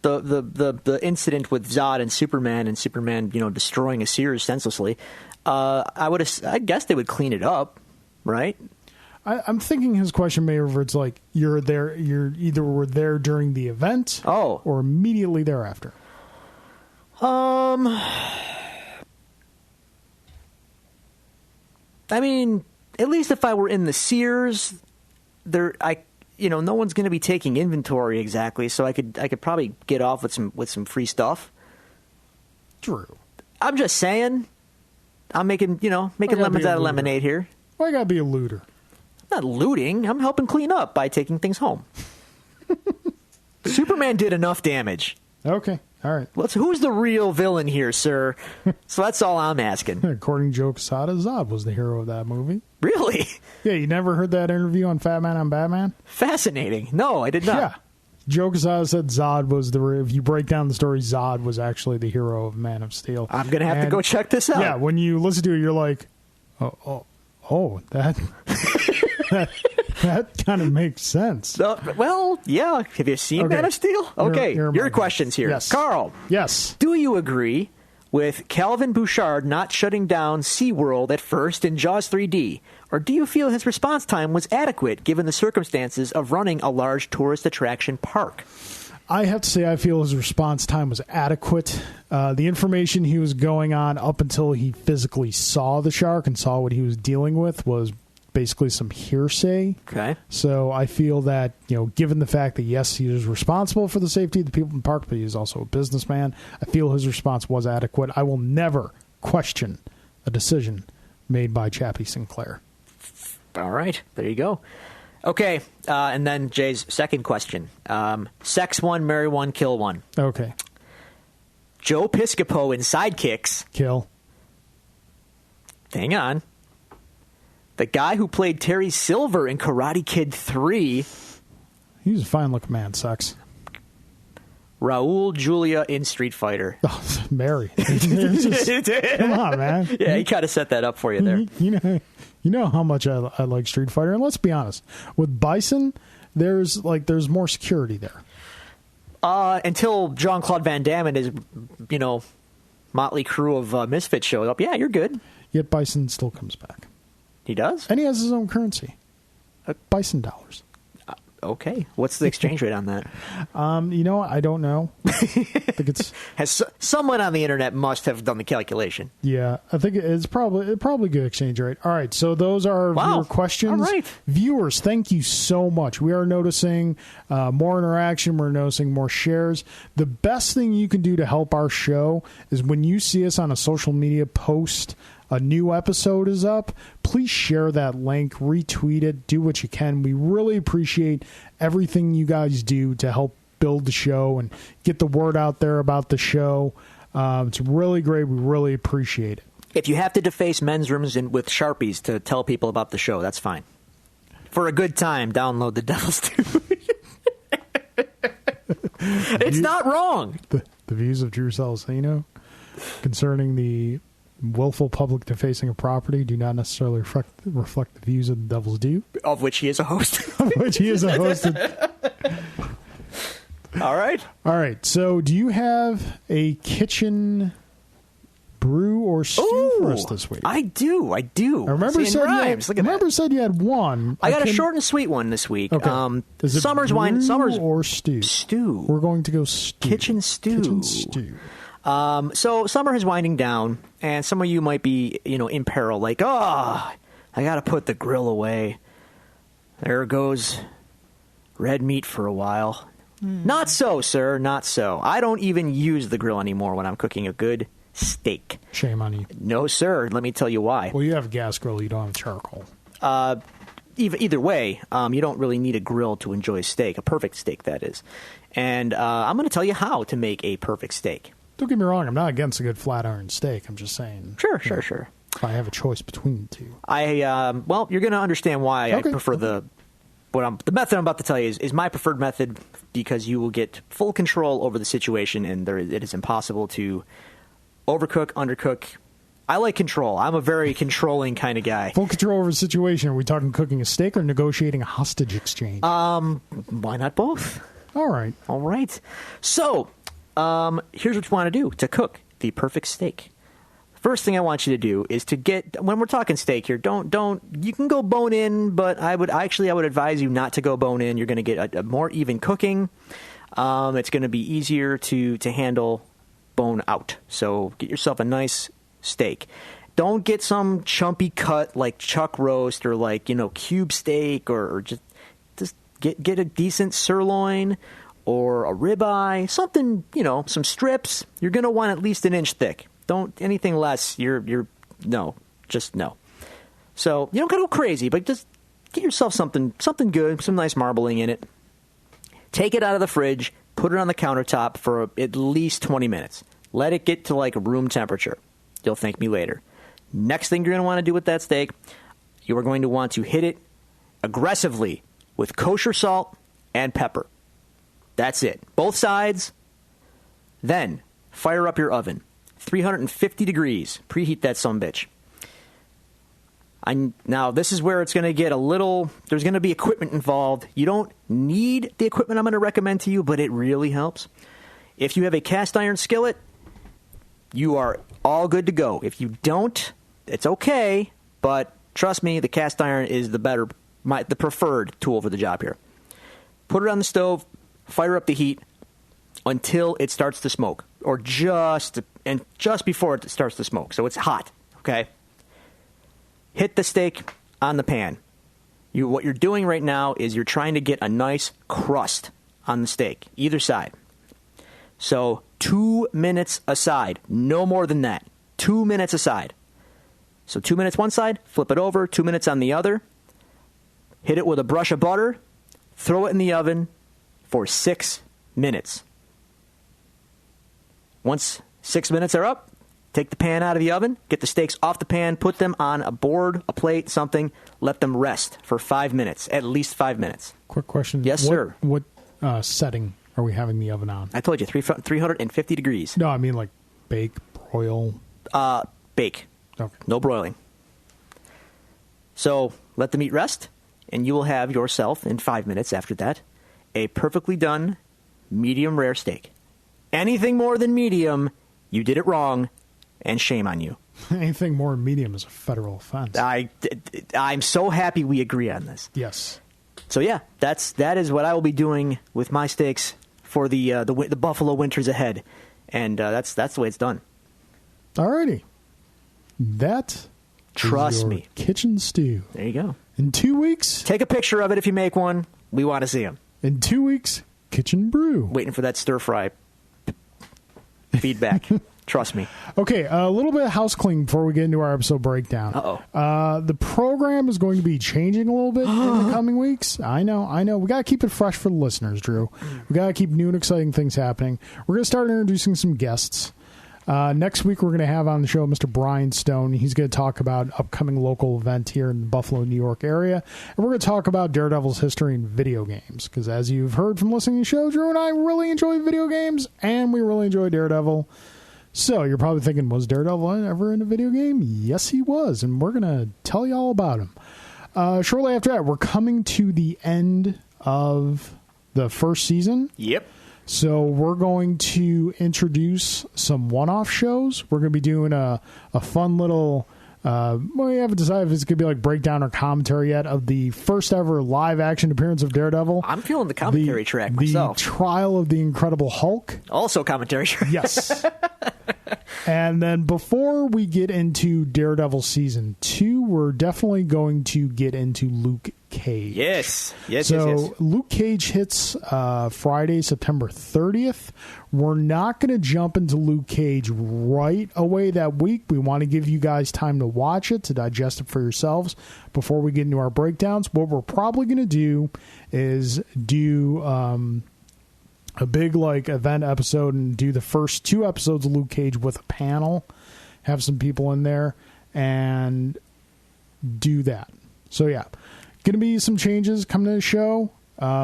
B: the incident with Zod and Superman, destroying a Sears senselessly, I guess they would clean it up, right?
A: I'm thinking his question may revert like you're either were there during the event, or immediately thereafter.
B: I mean, at least if I were in the Sears, no one's going to be taking inventory exactly, so I could probably get off with some free stuff.
A: True.
B: I'm just saying, I'm making lemons out of lemonade here.
A: Why gotta be a looter?
B: I'm not looting. I'm helping clean up by taking things home. Superman did enough damage.
A: Okay. All right.
B: Who's the real villain here, sir? So that's all I'm asking.
A: According to Joe Quesada, Zod was the hero of that movie.
B: Really?
A: Yeah, you never heard that interview on Fat Man on Batman?
B: Fascinating. No, I did not.
A: Yeah. Joe Quesada said Zod was if you break down the story, Zod was actually the hero of Man of Steel.
B: I'm going to have to go check this out.
A: Yeah, when you listen to it, you're like, that that kind of makes sense.
B: Well, yeah. Have you seen Man of Steel? Okay, your questions here.
A: Yes.
B: Carl.
A: Yes.
B: Do you agree with Calvin Bouchard not shutting down SeaWorld at first in Jaws 3D? Or do you feel his response time was adequate given the circumstances of running a large tourist attraction park?
A: I have to say I feel his response time was adequate. The information he was going on up until he physically saw the shark and saw what he was dealing with was basically some hearsay.
B: Okay.
A: So I feel that, given the fact that, yes, he was responsible for the safety of the people in the park, but he is also a businessman, I feel his response was adequate. I will never question a decision made by Chappie Sinclair.
B: All right. There you go. Okay. And then Jay's second question. Sex one, marry one, kill one.
A: Okay.
B: Joe Piscopo in Sidekicks.
A: Kill.
B: Hang on. The guy who played Terry Silver in Karate Kid 3.
A: He was a fine-looking man, sex.
B: Raul Julia in Street Fighter.
A: Oh, Mary. Come on, man.
B: Yeah, he kind of set that up for you there.
A: You know how much I like Street Fighter. And let's be honest. With Bison, there's more security there.
B: Until Jean-Claude Van Damme and his, motley crew of misfits showed up. Yeah, you're good.
A: Yet Bison still comes back.
B: He does?
A: And he has his own currency. Bison dollars.
B: Okay. What's the exchange rate on that?
A: I don't know. I think it's
B: someone on the internet must have done the calculation.
A: Yeah, I think it's probably good exchange rate. All right, so those are viewer questions.
B: All right.
A: Viewers, thank you so much. We are noticing more interaction. We're noticing more shares. The best thing you can do to help our show is when you see us on a social media post a new episode is up, please share that link, retweet it, do what you can. We really appreciate everything you guys do to help build the show and get the word out there about the show. It's really great. We really appreciate it.
B: If you have to deface men's rooms with Sharpies to tell people about the show, that's fine. For a good time, download the Devil's Due. It's not wrong.
A: The views of Drew Salcino concerning the willful public defacing of property do not necessarily reflect the views of the Devil's Due.
B: Of which he is a host.
A: All right. So do you have a kitchen brew or stew for us this week?
B: I do.
A: I remember you said you had one.
B: I got a short and sweet one this week.
A: Okay. Is it
B: Summer's
A: brew
B: Summer's
A: or stew?
B: Stew.
A: We're going to go stew.
B: Kitchen stew. So summer is winding down, and some of you might be, in peril. Like, I got to put the grill away. There goes red meat for a while. Not so, sir. Not so. I don't even use the grill anymore when I'm cooking a good steak.
A: Shame on you.
B: No, sir. Let me tell you why.
A: Well, you have a gas grill. You don't have charcoal.
B: Either way, you don't really need a grill to enjoy a steak, a perfect steak, that is. And I'm going to tell you how to make a perfect steak.
A: Don't get me wrong. I'm not against a good flat iron steak. I'm just saying.
B: Sure.
A: If I have a choice between the two.
B: Well, you're going to understand why I prefer the method I'm about to tell you is my preferred method, because you will get full control over the situation, and it is impossible to overcook, undercook. I like control. I'm a very controlling kind of guy.
A: Full control over the situation. Are we talking cooking a steak or negotiating a hostage exchange?
B: Why not both?
A: All right.
B: So, here's what you want to do to cook the perfect steak. First thing I want you to do is to when we're talking steak here, you can go bone in, but I would advise you not to go bone in. You're going to get a more even cooking. It's going to be easier to handle bone out. So get yourself a nice steak. Don't get some chumpy cut like chuck roast or like, cube steak, or just get a decent sirloin or a ribeye, something, some strips. You're going to want at least an inch thick. Don't anything less. Just no. So you don't gotta go crazy, but just get yourself something good, some nice marbling in it. Take it out of the fridge, put it on the countertop for at least 20 minutes. Let it get to like room temperature. You'll thank me later. Next thing you're gonna want to do with that steak, you are going to want to hit it aggressively with kosher salt and pepper. That's it. Both sides. Then fire up your oven. 350 degrees. Preheat that sumbitch. Now, this is where it's going to get there's going to be equipment involved. You don't need the equipment I'm going to recommend to you, but it really helps. If you have a cast iron skillet, you are all good to go. If you don't, it's okay, but trust me, the cast iron is the preferred tool for the job here. Put it on the stove, fire up the heat until it starts to smoke, or just before it starts to smoke, so it's hot, okay? Hit the steak on the pan. What you're doing right now is you're trying to get a nice crust on the steak, either side. So 2 minutes aside, no more than that. 2 minutes aside. So 2 minutes one side, flip it over, 2 minutes on the other. Hit it with a brush of butter, throw it in the oven for 6 minutes. Once 6 minutes are up, take the pan out of the oven, get the steaks off the pan, put them on a board, a plate, something, let them rest for 5 minutes, at least 5 minutes.
A: Quick question.
B: Yes, sir.
A: What setting are we having the oven on?
B: I told you, 350 degrees.
A: No, I mean like bake, broil.
B: Bake.
A: Okay.
B: No broiling. So let the meat rest, and you will have yourself, in 5 minutes after that, a perfectly done medium rare steak. Anything more than medium, you did it wrong, and shame on you.
A: Anything more than medium is a federal offense.
B: I'm so happy we agree on this.
A: Yes.
B: So yeah, that is what I will be doing with my steaks for the Buffalo winters ahead, and that's the way it's done.
A: Alrighty, that
B: trust
A: is your
B: me,
A: kitchen stew.
B: There you go.
A: In 2 weeks,
B: take a picture of it if you make one. We want to see them.
A: In 2 weeks, kitchen brew.
B: Waiting for that stir fry feedback. Trust me. Okay,
A: a little bit of house cleaning before we get into our episode breakdown. The program is going to be changing a little bit in the coming weeks. I know. We got to keep it fresh for the listeners, Drew. We got to keep new and exciting things happening. We're going to start introducing some guests. Next week, we're going to have on the show Mr. Brian Stone. He's going to talk about an upcoming local event here in the Buffalo, New York area. And we're going to talk about Daredevil's history in video games. Because as you've heard from listening to the show, Drew and I really enjoy video games, and we really enjoy Daredevil. So you're probably thinking, was Daredevil ever in a video game? Yes, he was. And we're going to tell you all about him. Shortly after that, we're coming to the end of the first season.
B: Yep.
A: So we're going to introduce some one-off shows. We're going to be doing a fun little... we haven't decided if it's going to be like breakdown or commentary yet of the first ever live action appearance of Daredevil.
B: I'm feeling the commentary track myself.
A: The Trial of the Incredible Hulk.
B: Also commentary track.
A: Yes. And then before we get into Daredevil Season 2, we're definitely going to get into Luke Cage.
B: Yes.
A: So Luke Cage hits Friday, September 30th. We're not going to jump into Luke Cage right away that week. We want to give you guys time to watch it, to digest it for yourselves before we get into our breakdowns. What we're probably going to do is do a big event episode and do the first 2 episodes of Luke Cage with a panel, have some people in there, and do that. So yeah, going to be some changes coming to the show.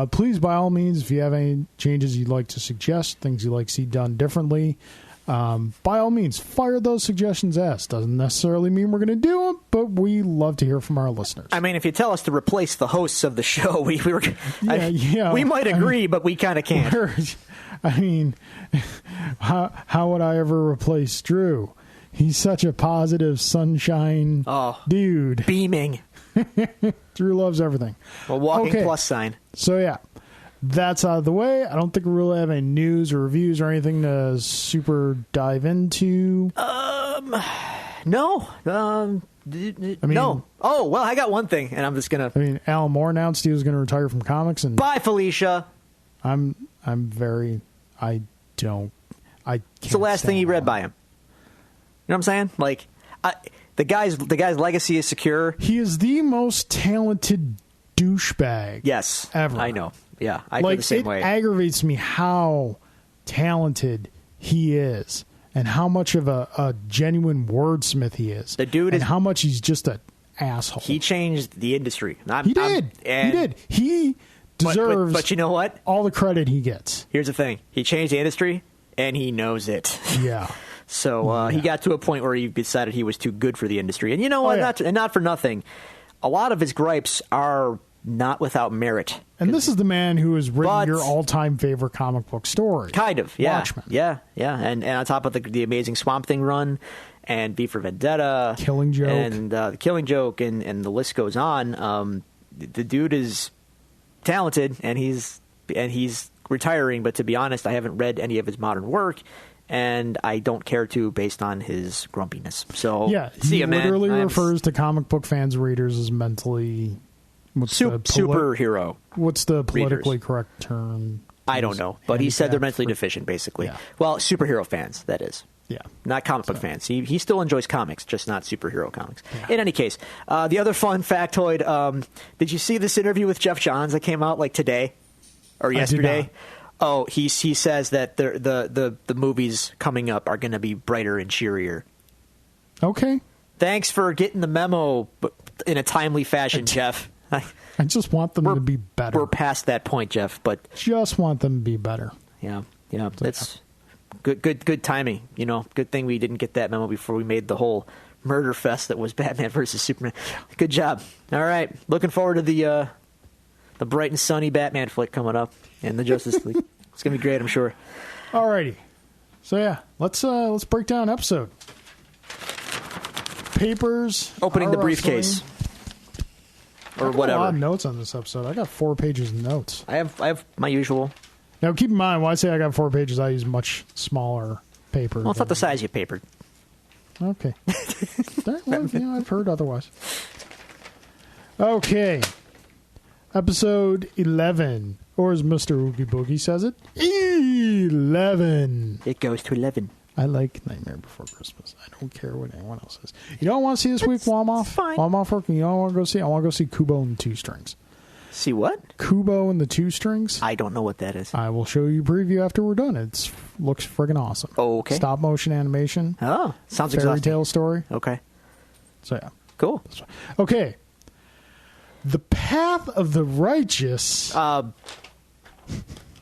A: Please, by all means, if you have any changes you'd like to suggest, things you'd like to see done differently, by all means, fire those suggestions at us. Doesn't necessarily mean we're going to do them, but we love to hear from our listeners.
B: I mean, if you tell us to replace the hosts of the show, we might agree, but we kind of can't.
A: I mean, how would I ever replace Drew? He's such a positive, sunshine dude.
B: Beaming.
A: Drew loves everything.
B: A walking plus sign.
A: So, yeah. That's out of the way. I don't think we really have any news or reviews or anything to super dive into.
B: No. No. Oh, well, I got one thing, and I'm just going
A: to... Alan Moore announced he was going to retire from comics. And
B: bye, Felicia.
A: I can't
B: It's the last thing he read by him. You know what I'm saying? The guy's legacy is secure.
A: He is the most talented douchebag.
B: Yes.
A: Ever.
B: I know. Yeah, I feel the same way.
A: It aggravates me how talented he is and how much of a genuine wordsmith he is.
B: The dude
A: and how much he's just an asshole.
B: He changed the industry.
A: He did. He deserves
B: but you know what?
A: All the credit he gets.
B: Here's the thing. He changed the industry, and he knows it.
A: Yeah.
B: So he got to a point where he decided he was too good for the industry. And you know what? Not for nothing. A lot of his gripes are not without merit.
A: And this is the man who has written your all-time favorite comic book story.
B: Kind of, yeah.
A: Watchmen.
B: Yeah. And on top of the Amazing Swamp Thing run and V for Vendetta.
A: Killing Joke.
B: And the Killing Joke, and the list goes on. The dude is talented, and he's retiring, but to be honest, I haven't read any of his modern work. And I don't care to, based on his grumpiness. So
A: yeah,
B: he
A: literally refers to comic book fans' readers as mentally
B: superhero.
A: What's the politically correct term?
B: I don't know, but he said they're mentally deficient, basically. Yeah. Well, superhero fans, that is.
A: Yeah,
B: not comic book fans. He still enjoys comics, just not superhero comics. Yeah. In any case, the other fun factoid: did you see this interview with Jeff Johns that came out today or yesterday?
A: I did not.
B: Oh, he says that the movies coming up are going to be brighter and cheerier.
A: Okay.
B: Thanks for getting the memo in a timely fashion, Jeff.
A: I just want them to be better.
B: We're past that point, Jeff, but
A: just want them to be better.
B: Yeah. That's good timing. Good thing we didn't get that memo before we made the whole murder fest that was Batman versus Superman. Good job. All right, looking forward to the bright and sunny Batman flick coming up in the Justice League. It's gonna be great, I'm sure.
A: Alrighty. So yeah, let's break down an episode. Papers.
B: Opening the briefcase. Or whatever.
A: I have a lot of notes on this episode. I got 4 pages of notes.
B: I have my usual.
A: Now keep in mind, when I say I got 4 pages, I use much smaller paper.
B: Well, it's not the size you papered.
A: Okay. Well, I've heard otherwise. Okay. Episode 11, or as Mr. Oogie Boogie says it, 11.
B: It goes to 11.
A: I like Nightmare Before Christmas. I don't care what anyone else says. You know what I want to see this week while I'm off?
B: Fine.
A: While I'm off working, you know what I want to go see? I want to go see Kubo and the Two Strings.
B: See what?
A: Kubo and the Two Strings.
B: I don't know what that is.
A: I will show you a preview after we're done. It looks friggin' awesome.
B: Oh, okay.
A: Stop motion animation.
B: Oh, sounds
A: fairy
B: exhausting.
A: tale story.
B: Okay.
A: So yeah.
B: Cool.
A: Okay. The Path of the Righteous.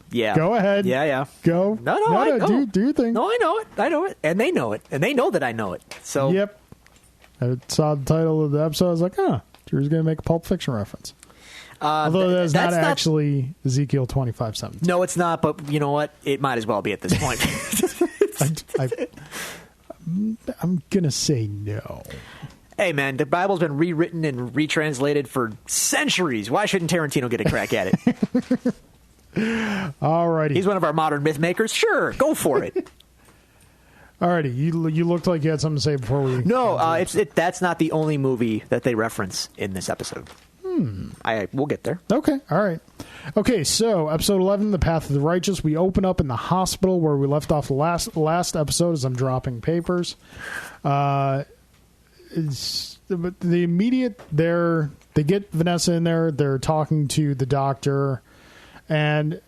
B: Yeah.
A: Go ahead.
B: Yeah.
A: Go.
B: No.
A: Do your thing.
B: No, I know it. And they know it. And they know that I know it. So.
A: Yep. I saw the title of the episode. I was like, Drew's going to make a Pulp Fiction reference. Although that's not actually Ezekiel 25:17.
B: No, it's not, but you know what? It might as well be at this point.
A: I'm going to say no.
B: Hey, man, the Bible's been rewritten and retranslated for centuries. Why shouldn't Tarantino get a crack at it?
A: Alrighty.
B: He's one of our modern myth makers. Sure, go for it.
A: Alrighty. You looked like you had something to say before we...
B: No, that's not the only movie that they reference in this episode. We'll get there.
A: Okay, all right. Okay, so episode 11, The Path of the Righteous. We open up in the hospital where we left off the last episode as I'm dropping papers. It's the immediate there. They get Vanessa in there. They're talking to the doctor, and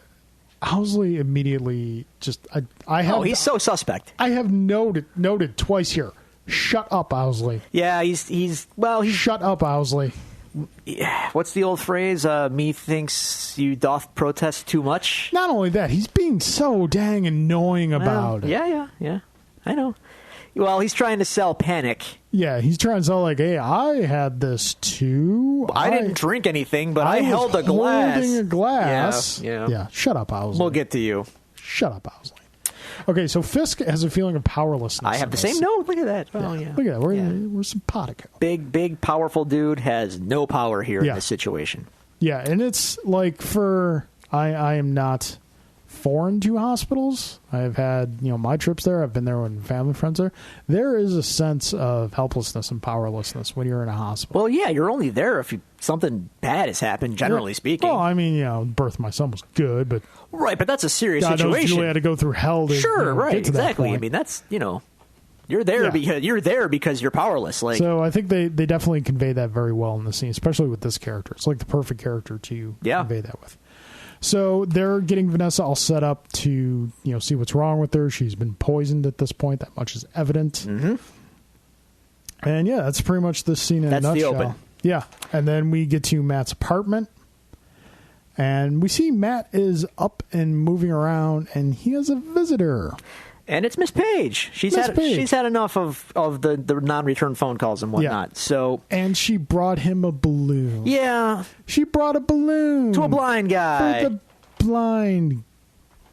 A: Owsley immediately just I have.
B: Oh, he's so suspect.
A: I have noted twice here. Shut up, Owsley.
B: Yeah, he's
A: shut up, Owsley.
B: What's the old phrase? Methinks you doth protest too much.
A: Not only that, he's being so dang annoying about it.
B: Yeah. I know. Well, he's trying to sell panic.
A: Yeah, he's trying to sell like, hey, I had this too.
B: I didn't drink anything, but I held a glass.
A: Holding a glass.
B: Yeah.
A: Shut up, Owsley.
B: We'll get to you.
A: Shut up, Owsley. Okay, so Fisk has a feeling of powerlessness.
B: I have the same note. Look at that. Oh, yeah.
A: Look at that. We're simpatico.
B: Big, powerful dude has no power here in this situation.
A: Yeah, and it's like I am not foreign to hospitals. I've had, my trips there. I've been there when family friends are. There is a sense of helplessness and powerlessness when you're in a hospital.
B: Well, yeah, you're only there if something bad has happened, generally speaking.
A: Well, I mean, birth of my son was good, but...
B: Right, but that's a serious
A: God
B: situation.
A: Knows Julie had to go through hell to
B: right,
A: get to
B: exactly.
A: That point.
B: I mean, that's, you're there because you're powerless. Like,
A: so I think they definitely convey that very well in the scene, especially with this character. It's like the perfect character to convey that with. So they're getting Vanessa all set up to, see what's wrong with her. She's been poisoned at this point. That much is evident.
B: Mm-hmm.
A: And yeah, that's pretty much the scene in a nutshell.
B: That's the open.
A: Yeah. And then we get to Matt's apartment. And we see Matt is up and moving around, and he has a visitor.
B: And it's Miss Page. She's had enough of the non-return phone calls and whatnot. Yeah.
A: And she brought him a balloon.
B: Yeah.
A: She brought a balloon.
B: To a blind guy.
A: For the blind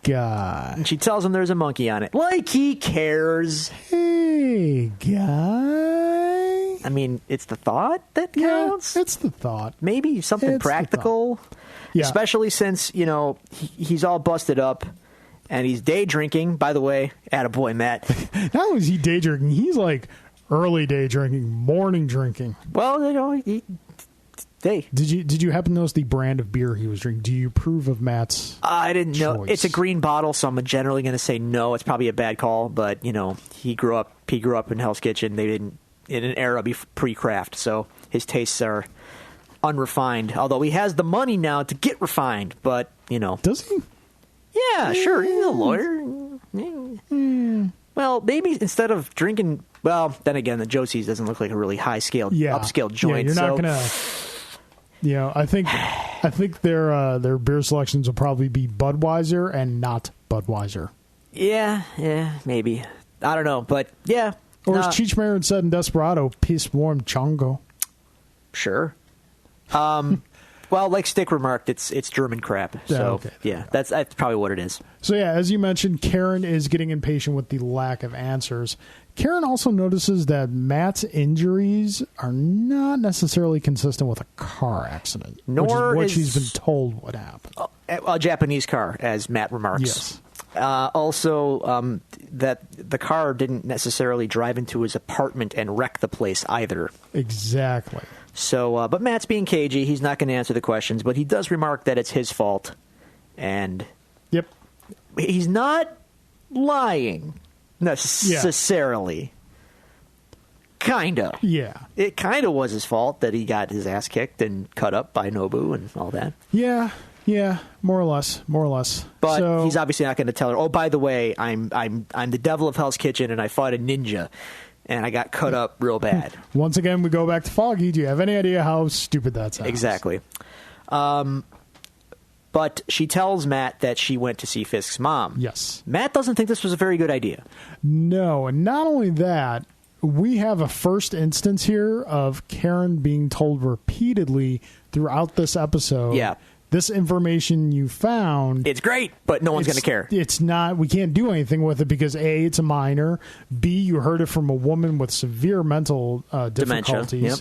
A: guy.
B: And she tells him there's a monkey on it. Like he cares.
A: Hey, guy.
B: I mean, it's the thought that counts.
A: Yeah, it's the thought.
B: Maybe something practical.
A: Yeah.
B: Especially since, he's all busted up. And he's day drinking. By the way, attaboy, Matt.
A: Not only is he day drinking, he's like early day drinking, morning drinking.
B: Well, Did
A: you happen to notice the brand of beer he was drinking? Do you approve of Matt's
B: I didn't
A: choice?
B: know. It's a green bottle, so I'm generally going to say no. It's probably a bad call, but he grew up in Hell's Kitchen. They didn't in an era pre-craft, so his tastes are unrefined. Although he has the money now to get refined, but
A: does he?
B: Yeah, sure. He's a lawyer. Well, maybe instead of drinking, then again, the Josie's doesn't look like a really high-scaled, upscale joint.
A: Yeah, you're not gonna. I think their beer selections will probably be Budweiser and not Budweiser.
B: Yeah, maybe. I don't know, but yeah.
A: Or as Cheech Marin said in Desperado, "Peace, warm chongo."
B: Sure. Well, like Stick remarked, it's German crap. So, that's probably what it is.
A: So, as you mentioned, Karen is getting impatient with the lack of answers. Karen also notices that Matt's injuries are not necessarily consistent with a car accident, which is what she's been told would happen.
B: A Japanese car, as Matt remarks.
A: Yes.
B: Also, that the car didn't necessarily drive into his apartment and wreck the place either.
A: Exactly.
B: So, but Matt's being cagey. He's not going to answer the questions, but he does remark that it's his fault. And he's not lying necessarily. Kind of.
A: Yeah.
B: It kind of was his fault that he got his ass kicked and cut up by Nobu and all that.
A: Yeah, more or less.
B: But he's obviously not going to tell her, "Oh, by the way, I'm the devil of Hell's Kitchen and I fought a ninja." And I got cut up real bad.
A: Once again, we go back to Foggy. Do you have any idea how stupid that sounds?
B: Exactly. But she tells Matt that she went to see Fisk's mom.
A: Yes.
B: Matt doesn't think this was a very good idea.
A: No, and not only that, we have a first instance here of Karen being told repeatedly throughout this episode.
B: Yeah.
A: This information you found,
B: it's great, but no one's going to care.
A: It's not. We can't do anything with it because A, it's a minor. B, you heard it from a woman with severe mental difficulties.
B: Dementia. Yep.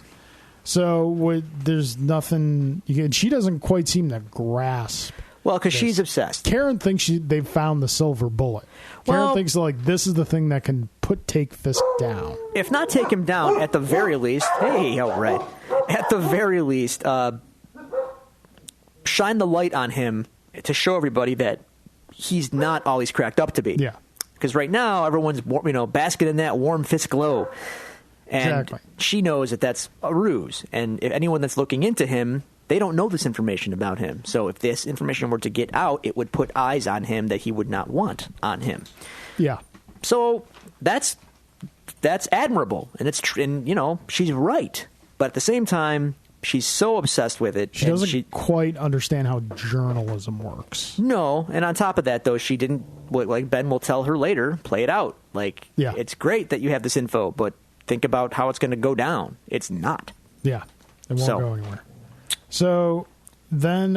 A: So there's nothing. She doesn't quite seem to grasp.
B: Well, because she's obsessed.
A: Karen thinks they've found the silver bullet. Karen thinks like this is the thing that can take Fisk down.
B: If not take him down, at the very least. Hey, all right. At the very least. Shine the light on him to show everybody that he's not all he's cracked up to be.
A: Yeah.
B: Because right now, everyone's basking in that warm Fisk glow. And
A: exactly.
B: She knows that that's a ruse. And if anyone that's looking into him, they don't know this information about him. So if this information were to get out, it would put eyes on him that he would not want on him.
A: Yeah.
B: So that's admirable. And she's right. But at the same time, she's so obsessed with it.
A: She doesn't quite understand how journalism works.
B: No, and on top of that, though, she didn't. Like Ben will tell her later, play it out. Like, It's great that you have this info, but think about how it's going to go down. It's not.
A: Yeah, it won't go anywhere. So then,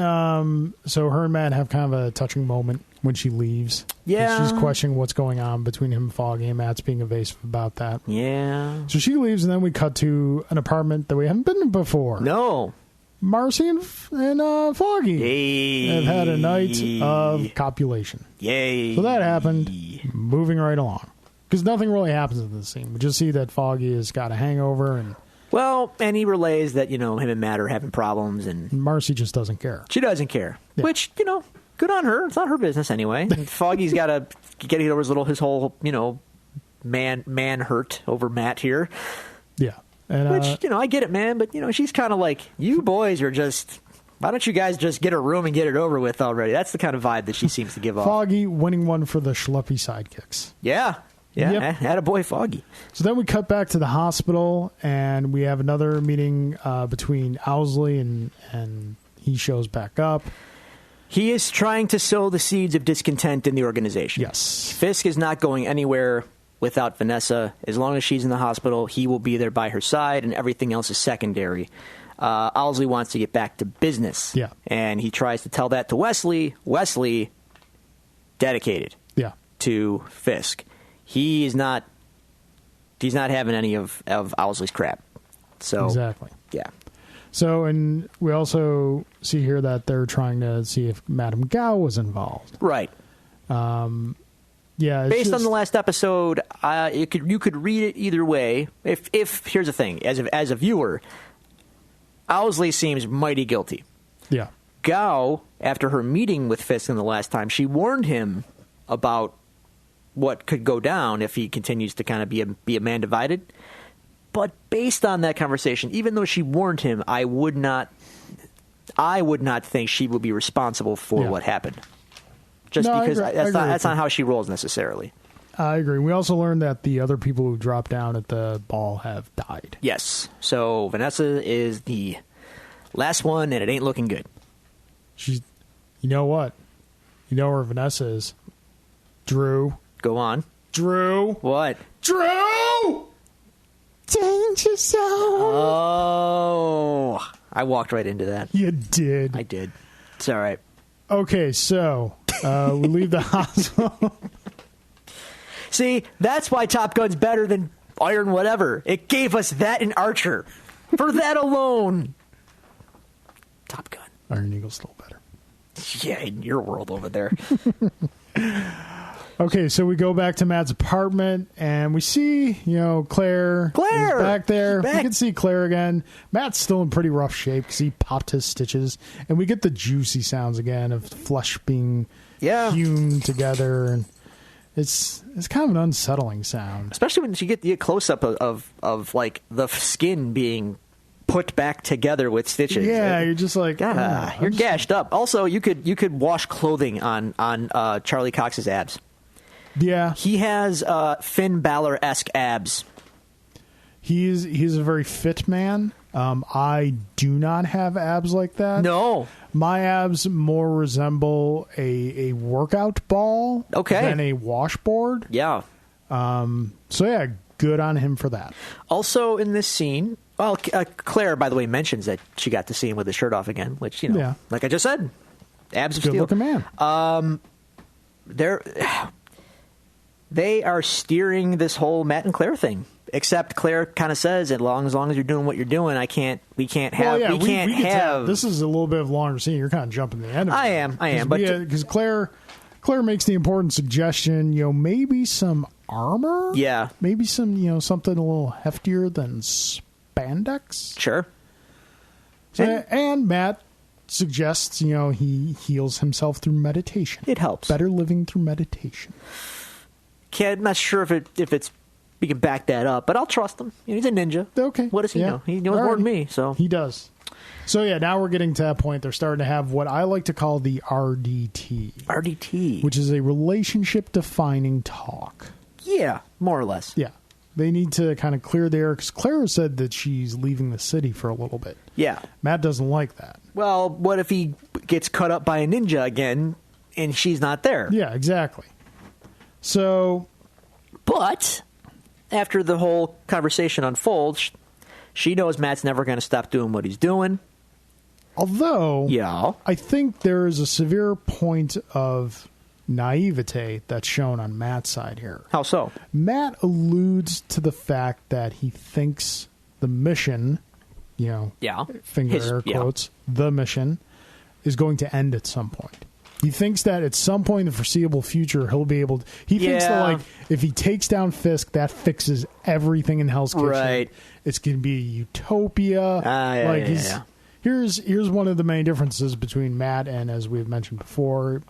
A: so her and Matt have kind of a touching moment when she leaves.
B: Yeah,
A: she's questioning what's going on between him and Foggy, and Matt's being evasive about that.
B: Yeah.
A: So she leaves, and then we cut to an apartment that we haven't been in before.
B: No.
A: Marcy and Foggy
B: Yay.
A: have had a night of copulation.
B: Yay.
A: So that happened. Moving right along. Because nothing really happens in this scene. We just see that Foggy has got a hangover.
B: And he relays that, him and Matt are having problems. And
A: Marcy just doesn't care.
B: She doesn't care.
A: Yeah.
B: Which, good on her. It's not her business anyway. And Foggy's got to get over his whole, man hurt over Matt here.
A: Yeah. And,
B: which, I get it, man. But, she's kind of like, you boys are just... Why don't you guys just get a room and get it over with already? That's the kind of vibe that she seems to give off.
A: Foggy winning one for the schleppy sidekicks.
B: Yeah. Yeah. Yep. Attaboy, Foggy.
A: So then we cut back to the hospital, and we have another meeting between Owsley, and he shows back up.
B: He is trying to sow the seeds of discontent in the organization.
A: Yes.
B: Fisk is not going anywhere without Vanessa. As long as she's in the hospital, he will be there by her side, and everything else is secondary. Owsley wants to get back to business.
A: Yeah.
B: And he tries to tell that to Wesley. Wesley, dedicated to Fisk. He's not having any of Owsley's crap. So
A: exactly.
B: Yeah.
A: So, and we also see here that they're trying to see if Madame Gao was involved.
B: Right.
A: Yeah.
B: Based on the last episode, you could read it either way. If here's the thing, as a viewer, Owsley seems mighty guilty.
A: Yeah.
B: Gao, after her meeting with Fisk in the last time, she warned him about what could go down if he continues to kind of be a man divided. But based on that conversation, even though she warned him, I would not think she would be responsible for what happened. Just because that's not how she rolls necessarily.
A: I agree. We also learned that the other people who dropped down at the ball have died.
B: Yes. So Vanessa is the last one, and it ain't looking good.
A: You know what? You know where Vanessa is? Drew.
B: Go on.
A: Drew.
B: What?
A: Drew! Danger zone.
B: Oh. I walked right into that.
A: You did.
B: I did. It's all right.
A: Okay, so we leave the hospital.
B: See, that's why Top Gun's better than Iron whatever. It gave us that in Archer. For that alone. Top Gun.
A: Iron Eagle's still better.
B: Yeah, in your world over there.
A: Okay, so we go back to Matt's apartment, and we see, Claire is back there. We can see Claire again. Matt's still in pretty rough shape because he popped his stitches, and we get the juicy sounds again of flesh being hewn together, and it's kind of an unsettling sound,
B: especially when you get the close up of like the skin being put back together with stitches.
A: Yeah, you're just like,
B: you're gashed up. Also, you could wash clothing on Charlie Cox's abs.
A: Yeah,
B: he has Finn Balor-esque abs.
A: He's a very fit man. I do not have abs like that.
B: No,
A: my abs more resemble a workout ball than a washboard.
B: Yeah.
A: So yeah, good on him for that.
B: Also in this scene, well, Claire, by the way, mentions that she got to see him with his shirt off again, which, like I just said, abs of steel.
A: Good-looking man.
B: They are steering this whole Matt and Claire thing. Except Claire kind of says, as long as you're doing what you're doing, we can't have.
A: This is a little bit of a longer scene. You're kind of jumping the end of it.
B: I am, but
A: because Claire makes the important suggestion, maybe some armor.
B: Yeah,
A: maybe some, something a little heftier than spandex.
B: Sure.
A: And Matt suggests, he heals himself through meditation.
B: It helps.
A: Better living through meditation.
B: I'm not sure if it's. We can back that up, but I'll trust him. He's a ninja.
A: Okay.
B: What does he know? He knows more than me. So
A: he does. So now we're getting to that point. They're starting to have what I like to call the RDT.
B: RDT,
A: which is a relationship-defining talk.
B: Yeah, more or less.
A: Yeah, they need to kind of clear the air because Clara said that she's leaving the city for a little bit.
B: Yeah,
A: Matt doesn't like that.
B: Well, what if he gets cut up by a ninja again and she's not there?
A: Yeah, exactly. So,
B: but after the whole conversation unfolds, she knows Matt's never going to stop doing what he's doing.
A: Although,
B: yeah,
A: I think there is a severe point of naivete that's shown on Matt's side here.
B: How so?
A: Matt alludes to the fact that he thinks the mission, finger air quotes, the mission is going to end at some point. He thinks that at some point in the foreseeable future, he'll be able to... He thinks that, if he takes down Fisk, that fixes everything in Hell's Kitchen.
B: Right.
A: It's going to be a utopia. Here's one of the main differences between Matt and, as we've mentioned before,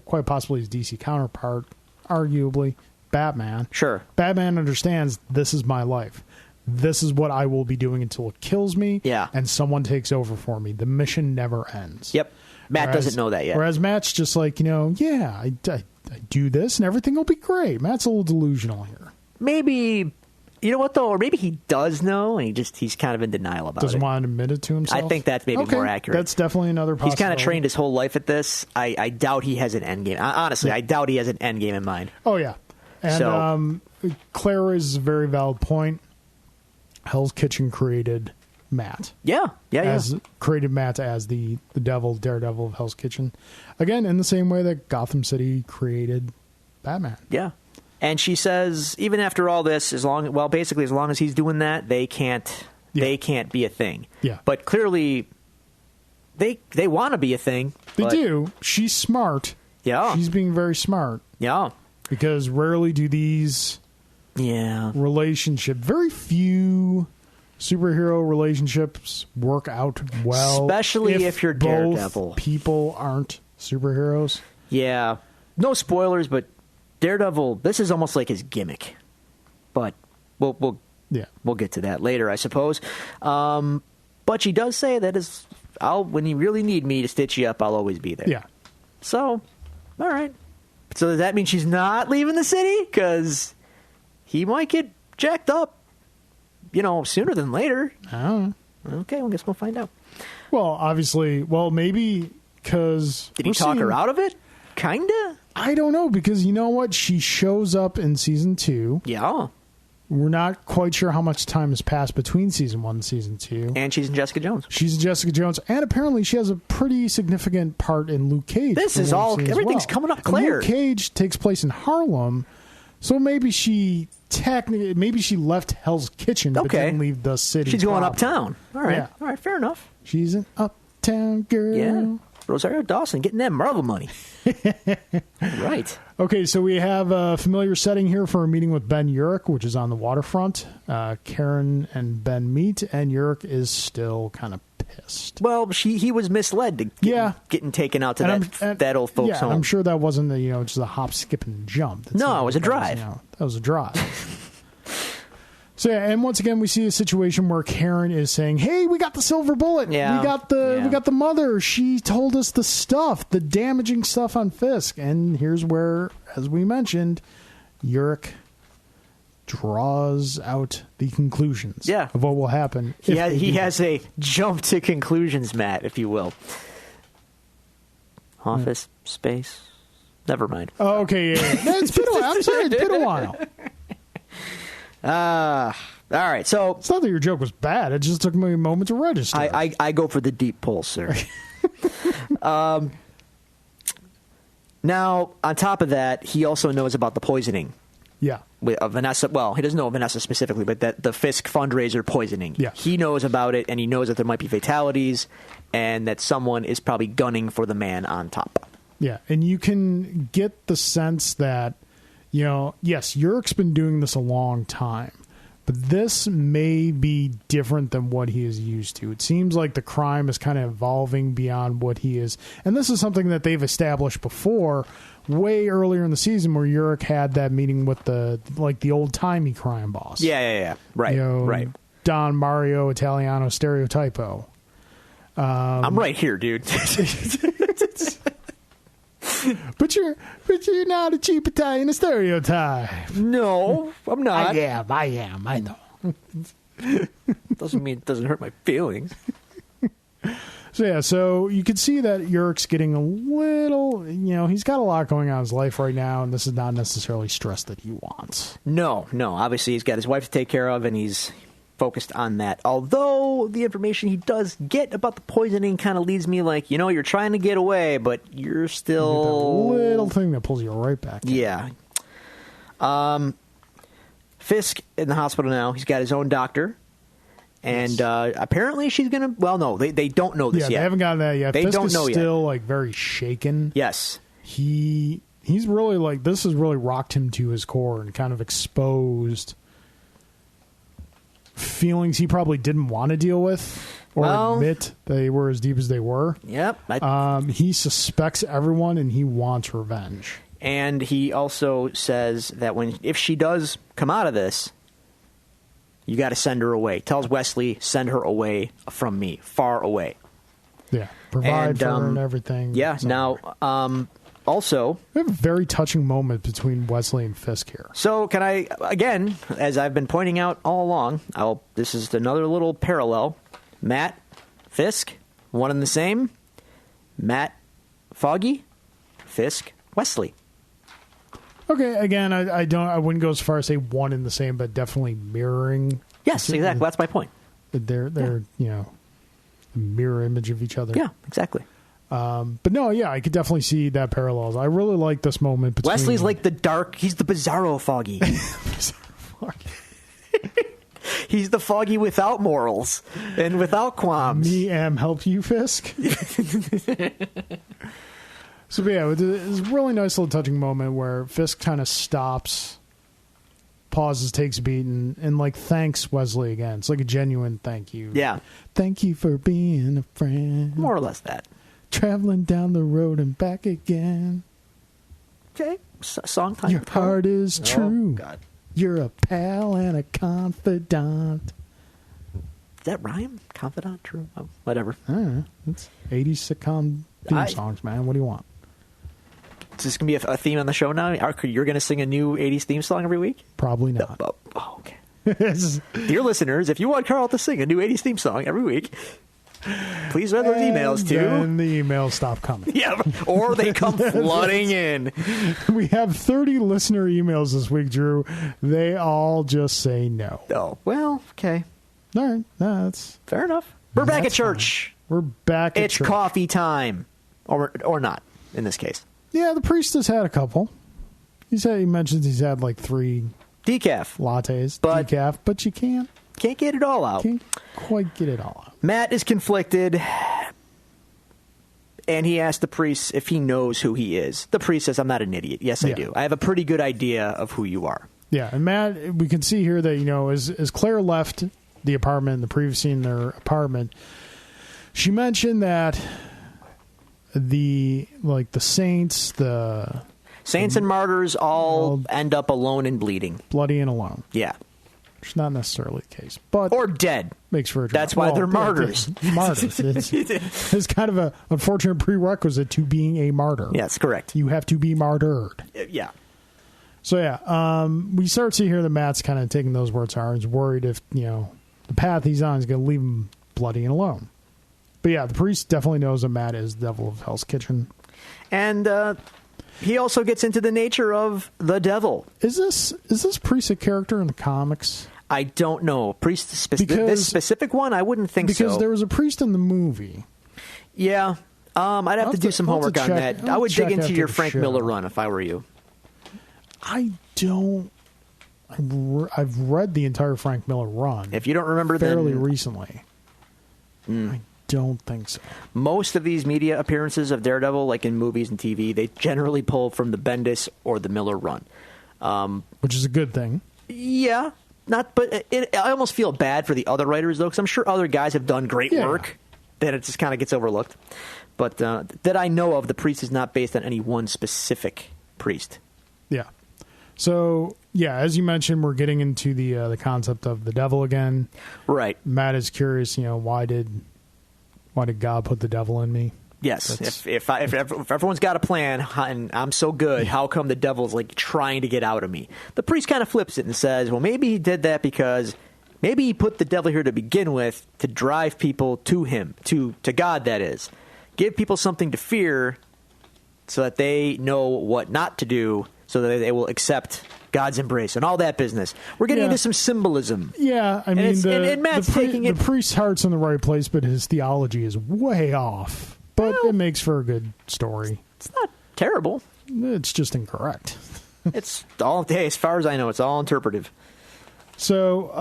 A: quite possibly his DC counterpart, arguably, Batman.
B: Sure.
A: Batman understands this is my life. This is what I will be doing until it kills me.
B: Yeah.
A: And someone takes over for me. The mission never ends.
B: Yep. Matt doesn't know that yet.
A: Whereas Matt's just like, I do this and everything will be great. Matt's a little delusional here.
B: Maybe, you know what though? Or maybe he does know and he's kind of in denial about it.
A: Doesn't want to admit it to himself?
B: I think that's maybe more accurate.
A: That's definitely another possibility.
B: He's kind of trained his whole life at this. I doubt he has an end game. Honestly, I doubt he has an end game in mind.
A: Oh, yeah. And Claire raises a very valid point. Hell's Kitchen created Matt. Created Matt as the Daredevil of Hell's Kitchen. Again, in the same way that Gotham City created Batman.
B: Yeah. And she says, even after all this, as long as he's doing that, they can't be a thing.
A: Yeah.
B: But clearly, they want to be a thing.
A: They do. She's smart.
B: Yeah.
A: She's being very smart.
B: Yeah.
A: Because rarely do these very few superhero relationships work out well,
B: especially if you're Daredevil.
A: Both people aren't superheroes.
B: Yeah, no spoilers, but Daredevil. This is almost like his gimmick, but we'll get to that later, I suppose. But she does say that when you really need me to stitch you up, I'll always be there.
A: Yeah.
B: So, all right. So does that mean she's not leaving the city? Because he might get jacked up. Sooner than later.
A: I don't know.
B: Okay, I guess we'll find out.
A: Well, obviously, maybe because...
B: Did he talk her out of it? Kinda?
A: I don't know, because you know what? She shows up in Season 2.
B: Yeah.
A: We're not quite sure how much time has passed between Season 1 and Season 2.
B: And she's in Jessica Jones.
A: She's in Jessica Jones, and apparently she has a pretty significant part in Luke Cage.
B: Everything's coming up clear.
A: Luke Cage takes place in Harlem, so maybe she left Hell's Kitchen, but didn't leave the city.
B: She's going uptown. All right. Yeah. All right, fair enough.
A: She's an uptown girl.
B: Yeah. Rosario Dawson getting that Marvel money. Right.
A: Okay, so we have a familiar setting here for a meeting with Ben Urich, which is on the waterfront. Karen and Ben meet, and Urich is still kind of pissed.
B: Well, he was misled to getting taken out to that old folks home.
A: I'm sure that wasn't just a hop, skip, and jump.
B: It was a drive.
A: That was a drive. So, and once again, we see a situation where Karen is saying, "Hey, we got the silver bullet.
B: Yeah.
A: We got the mother. She told us the stuff, the damaging stuff on Fisk." And here's where, as we mentioned, Urich draws out the conclusions of what will happen.
B: He has a jump to conclusions, Matt, if you will. Office space. Never mind.
A: Oh, okay, yeah. It's been a while. I'm sorry, it's been a while.
B: All right, so
A: It's not that your joke was bad. It just took me a moment to register.
B: I go for the deep pull, sir. Now, on top of that, he also knows about the poisoning.
A: Yeah.
B: With Vanessa. Well, he doesn't know Vanessa specifically, but that the Fisk fundraiser poisoning.
A: Yeah.
B: He knows about it, and he knows that there might be fatalities, and that someone is probably gunning for the man on top.
A: Yeah, and you can get the sense that, yes, Yurek's been doing this a long time, but this may be different than what he is used to. It seems like the crime is kind of evolving beyond what he is. And this is something that they've established before, way earlier in the season, where Yurek had that meeting with the old-timey crime boss.
B: Yeah. Right, right.
A: Don Mario Italiano Stereotypo.
B: I'm right here, dude.
A: But you're not a cheap Italian stereotype.
B: No, I'm not.
A: I am. I know.
B: Doesn't mean it doesn't hurt my feelings.
A: So you can see that Yurek's getting a little, he's got a lot going on in his life right now, and this is not necessarily stress that he wants.
B: No. Obviously, he's got his wife to take care of, and he's focused on that. Although the information he does get about the poisoning kind of leads me like, you're trying to get away, but you're still...
A: That little thing that pulls you right back.
B: Yeah. Fisk in the hospital now. He's got his own doctor. And apparently she's going to... Well, no, they don't know this yet.
A: They haven't gotten that yet.
B: They
A: Fisk
B: don't
A: is
B: know
A: still, very shaken.
B: Yes.
A: He's really, this has really rocked him to his core and kind of exposed feelings he probably didn't want to deal with or admit they were as deep as they were.
B: Yep.
A: He suspects everyone and he wants revenge.
B: And he also says that if she does come out of this, you got to send her away. Tells Wesley, send her away from me, far away.
A: Yeah, provide for her and everything.
B: Yeah, now, also...
A: We have a very touching moment between Wesley and Fisk here.
B: So can I, again, as I've been pointing out all along, this is another little parallel. Matt, Fisk, one and the same. Matt, Foggy, Fisk, Wesley.
A: Okay, again, I wouldn't go as far as say one and the same, but definitely mirroring.
B: Yes, exactly. That's my point.
A: They're the mirror image of each other.
B: Yeah, exactly.
A: But no, yeah, I could definitely see that parallels. I really like this moment between...
B: Wesley's like he's the Bizarro Foggy. He's the Foggy without morals and without qualms.
A: Me am help you, Fisk. So, yeah, it's a really nice little touching moment where Fisk kind of stops, pauses, takes a beat, and thanks Wesley again. It's like a genuine thank you.
B: Yeah.
A: Thank you for being a friend.
B: More or less that.
A: Traveling down the road and back again.
B: Okay. Song time.
A: Your heart is true.
B: Oh, God.
A: You're a pal and a confidant.
B: Does that rhyme? Confidant? True? Oh, whatever.
A: I don't know. It's 80s sitcom theme songs, man. What do you want?
B: Is this going to be a theme on the show now? You're going to sing a new 80s theme song every week?
A: Probably not.
B: Oh, okay. Dear listeners, if you want Carl to sing a new 80s theme song every week, please send those emails to...
A: And the emails stop coming.
B: Yeah, or they come flooding in.
A: We have 30 listener emails this week, Drew. They all just say no.
B: Oh, well, okay.
A: All right. No, that's...
B: Fair enough. We're back at church.
A: Fine. We're back at church.
B: It's coffee time. Or not, in this case.
A: Yeah, the priest has had a couple. He mentions he's had 3
B: decaf
A: lattes,
B: but
A: you can't
B: get it all out.
A: Can't quite get it all out.
B: Matt is conflicted, and he asks the priest if he knows who he is. The priest says, "I'm not an idiot. Yes, I do. I have a pretty good idea of who you are."
A: Yeah, and Matt, we can see here that as Claire left the apartment in the previous scene in their apartment, she mentioned that the saints
B: and martyrs all end up alone and bleeding.
A: Bloody and alone.
B: Yeah.
A: Which is not necessarily the case. But
B: or dead.
A: Makes for a
B: That's why they're martyrs.
A: Martyrs. It's kind of an unfortunate prerequisite to being a martyr.
B: Yes, correct.
A: You have to be martyred.
B: Yeah.
A: So, yeah, we start to see here that Matt's kind of taking those words hard. He's worried if, the path he's on is going to leave him bloody and alone. But yeah, the priest definitely knows that Matt is the devil of Hell's Kitchen.
B: And he also gets into the nature of the devil.
A: Is this priest a character in the comics?
B: I don't know. This specific one, I wouldn't think so.
A: Because there was a priest in the movie.
B: Yeah. I'd have to do some homework on that. I would dig into your Frank
A: show.
B: Miller run if I were you.
A: I don't. I've read the entire Frank Miller run.
B: If you don't remember,
A: fairly recently. I don't think so.
B: Most of these media appearances of Daredevil, like in movies and TV, they generally pull from the Bendis or the Miller run,
A: which is a good thing.
B: Yeah, but I almost feel bad for the other writers though, because I'm sure other guys have done great work. That it just kind of gets overlooked. But that I know of, the priest is not based on any one specific priest.
A: Yeah. So, yeah, as you mentioned, we're getting into the concept of the devil again.
B: Right.
A: Matt is curious, why did God put the devil in me?
B: Yes. If everyone's got a plan and I'm so good, how come the devil's like trying to get out of me? The priest kind of flips it and says, well, maybe he did that because maybe he put the devil here to begin with to drive people to him, to God, that is. Give people something to fear so that they know what not to do, so that they will accept God's embrace and all that business. We're getting into some symbolism.
A: Yeah, I mean,
B: Matt's taking it.
A: The priest's heart's in the right place, but his theology is way off. But it makes for a good story.
B: It's not terrible.
A: It's just incorrect.
B: It's all, hey, as far as I know, it's all interpretive.
A: So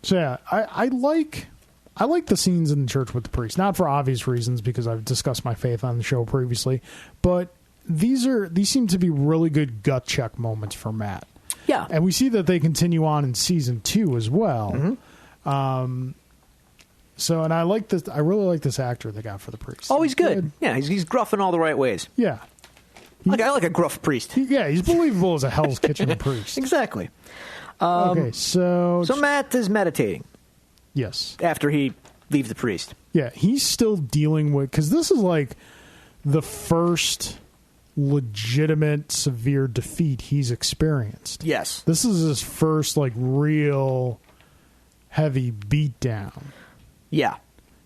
A: yeah, I like the scenes in the church with the priest, not for obvious reasons because I've discussed my faith on the show previously, but these seem to be really good gut check moments for Matt.
B: Yeah,
A: and we see that they continue on in season 2 as well. Mm-hmm. So, and I like this. I really like this actor they got for the priest.
B: Oh, he's good. Yeah, he's gruff in all the right ways.
A: Yeah,
B: I like a gruff priest.
A: He's believable as a Hell's Kitchen priest.
B: Exactly.
A: Okay, so
B: Matt is meditating.
A: Yes.
B: After he leaves the priest.
A: Yeah, he's still dealing with, because this is like the first legitimate severe defeat he's experienced.
B: Yes.
A: This is his first like real heavy beatdown.
B: Yeah.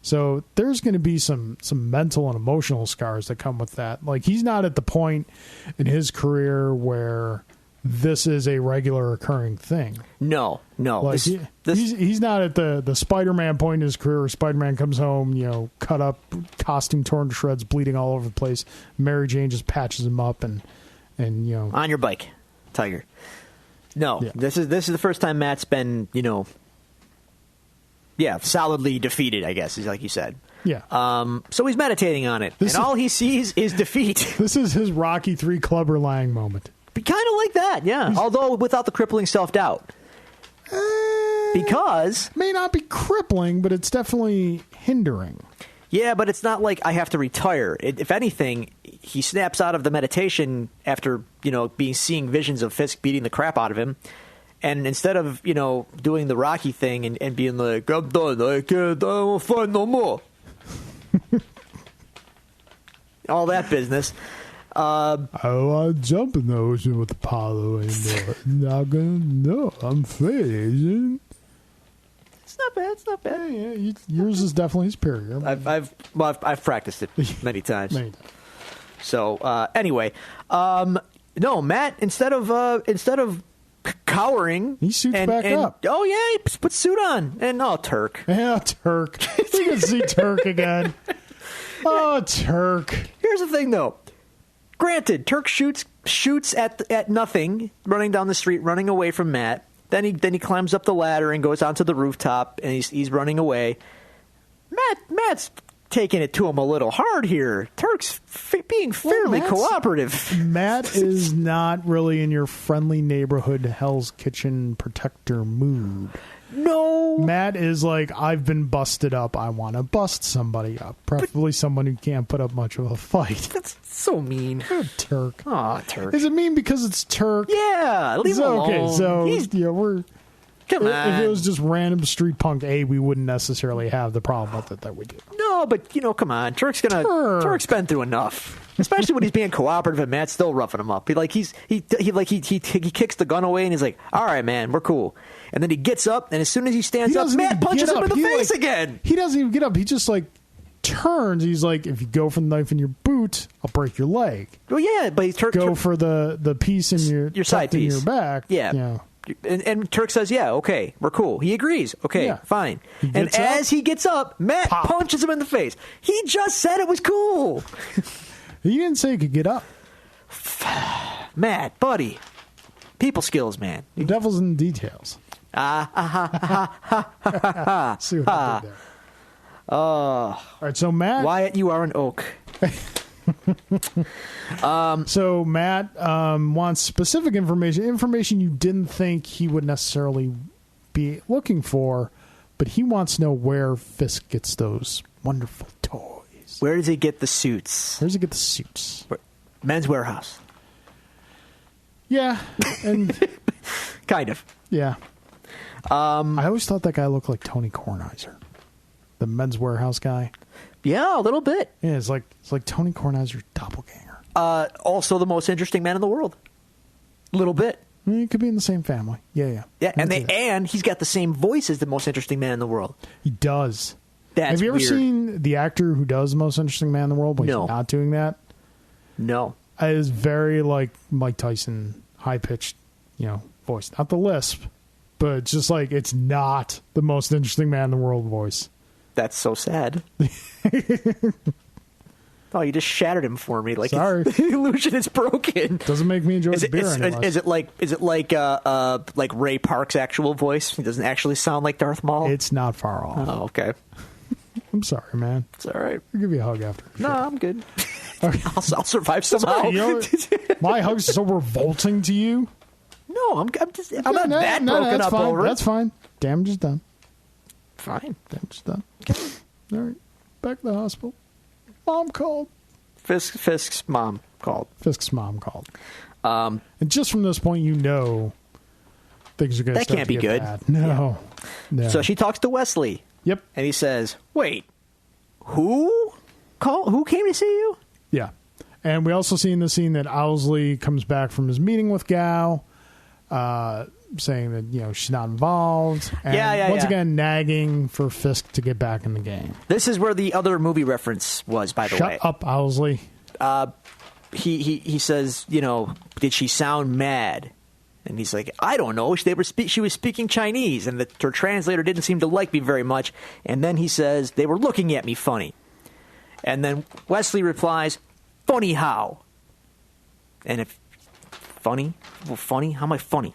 A: So there's going to be some mental and emotional scars that come with that. Like, he's not at the point in his career where this is a regular occurring thing.
B: No.
A: Like he's not at the Spider-Man point in his career where Spider-Man comes home, cut up, costume torn to shreds, bleeding all over the place. Mary Jane just patches him up and
B: on your bike, Tiger. No,
A: yeah.
B: This is the first time Matt's been, solidly defeated, I guess, is like you said.
A: Yeah.
B: So he's meditating on it, all he sees is defeat.
A: This is his Rocky III Clubber Lang moment.
B: Kind of like that, yeah. Although without the crippling self-doubt. Because...
A: May not be crippling, but it's definitely hindering.
B: Yeah, but it's not like I have to retire. If anything, he snaps out of the meditation after, seeing visions of Fisk beating the crap out of him. And instead of, doing the Rocky thing and being like, I'm done, I won't fight no more. All that business.
A: I want to jump in the ocean with Apollo and not gonna know. I'm afraid.
B: It's not bad.
A: Yeah, yours is definitely superior.
B: I've practiced it many times. So anyway, no, Matt, instead of cowering,
A: he suits back up.
B: Oh yeah, he puts suit on and Turk.
A: Yeah, Turk. We can see Turk again. Oh, Turk.
B: Here's the thing, though. Granted, Turk shoots at nothing, running down the street, running away from Matt. Then he climbs up the ladder and goes onto the rooftop, and he's running away. Matt's taking it to him a little hard here. Turk's being fairly cooperative.
A: Matt is not really in your friendly neighborhood Hell's Kitchen protector mood.
B: No.
A: Matt is like, I've been busted up. I want to bust somebody up. Preferably someone who can't put up much of a fight.
B: That's so mean.
A: Turk.
B: Aw, Turk.
A: Is it mean because it's Turk?
B: Yeah, leave him alone.
A: Okay, so we're...
B: Come on.
A: If it was just random street punk A, we wouldn't necessarily have the problem with it that we do.
B: No, but come on. Turk's been through enough. Especially when he's being cooperative and Matt's still roughing him up. He kicks the gun away and he's like, "All right, man, we're cool." And then he gets up, and as soon as he stands up, Matt punches him in the face again.
A: He doesn't even get up. He just turns. He's like, if you go for the knife in your boot,
B: boot.
A: I'll break your leg.
B: Well, yeah, but
A: go for the piece in your
B: side piece
A: in your back.
B: Yeah.
A: You know.
B: And Turk says, yeah, okay, we're cool. He agrees. Okay, fine. And as he gets up, Matt punches him in the face. He just said it was cool.
A: He didn't say he could get up.
B: Matt, buddy. People skills, man.
A: The devil's in the details. See what I did there. All right, so Matt...
B: Wyatt, you are an oak.
A: So Matt wants specific information you didn't think he would necessarily be looking for, but he wants to know where Fisk gets those wonderful toys.
B: Where does he get the suits?
A: Where does he get the suits?
B: Men's Warehouse.
A: Yeah, and
B: kind of.
A: Yeah. I always thought that guy looked like Tony Kornheiser, the Men's Warehouse guy.
B: Yeah, a little bit.
A: Yeah, it's like Tony Kornheiser's doppelganger.
B: Also the most interesting man in the world. A little bit.
A: He could be in the same family. Yeah.
B: Yeah, and he's got the same voice as the most interesting man in the world.
A: He does.
B: Have
A: you ever seen the actor who does the most interesting man in the world, but
B: no.
A: He's not doing that?
B: No.
A: It is very like Mike Tyson, high-pitched, voice. Not the lisp, but just like it's not the most interesting man in the world voice.
B: That's so sad. Oh, you just shattered him for me. Like,
A: sorry,
B: the illusion is broken.
A: Doesn't make me enjoy the beer anymore.
B: Is it like Ray Park's actual voice? He doesn't actually sound like Darth Maul.
A: It's not far off.
B: Oh, okay.
A: I'm sorry, man.
B: It's all right.
A: I'll give you a hug after.
B: No, I'm good.
A: Okay.
B: I'll survive somehow.
A: My hug's so revolting to you.
B: No, I'm not that broken up
A: fine.
B: over it.
A: That's fine. Damage is done.
B: Fine.
A: Damage is done. All right. Back to the hospital. Mom called.
B: Fisk's mom called.
A: Fisk's mom called. And just from this point, things are going to start
B: can't be
A: get
B: good.
A: Bad. No.
B: So she talks to Wesley.
A: Yep.
B: And he says, "Wait, who came to see you?"
A: Yeah. And we also see in the scene that Owlsley comes back from his meeting with Gao, saying that, she's not involved. And once again, nagging for Fisk to get back in the game.
B: This is where the other movie reference was, by the way.
A: Shut up, Owlsley.
B: He says, did she sound mad? And he's like, I don't know. She was speaking Chinese, and her translator didn't seem to like me very much. And then he says, they were looking at me funny. And then Wesley replies, funny how? And if funny? Well, funny? How am I funny?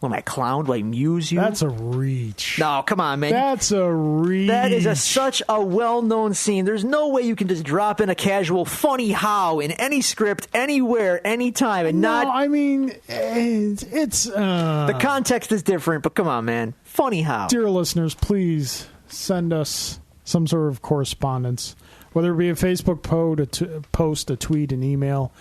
B: What, am I a clown? Do I amuse you?
A: That's a reach.
B: No, come on, man.
A: That's a reach.
B: That is such a well-known scene. There's no way you can just drop in a casual funny how in any script, anywhere, anytime, and not...
A: No, I mean, it's...
B: The context is different, but come on, man. Funny how.
A: Dear listeners, please send us some sort of correspondence, whether it be a Facebook post, a tweet, an email.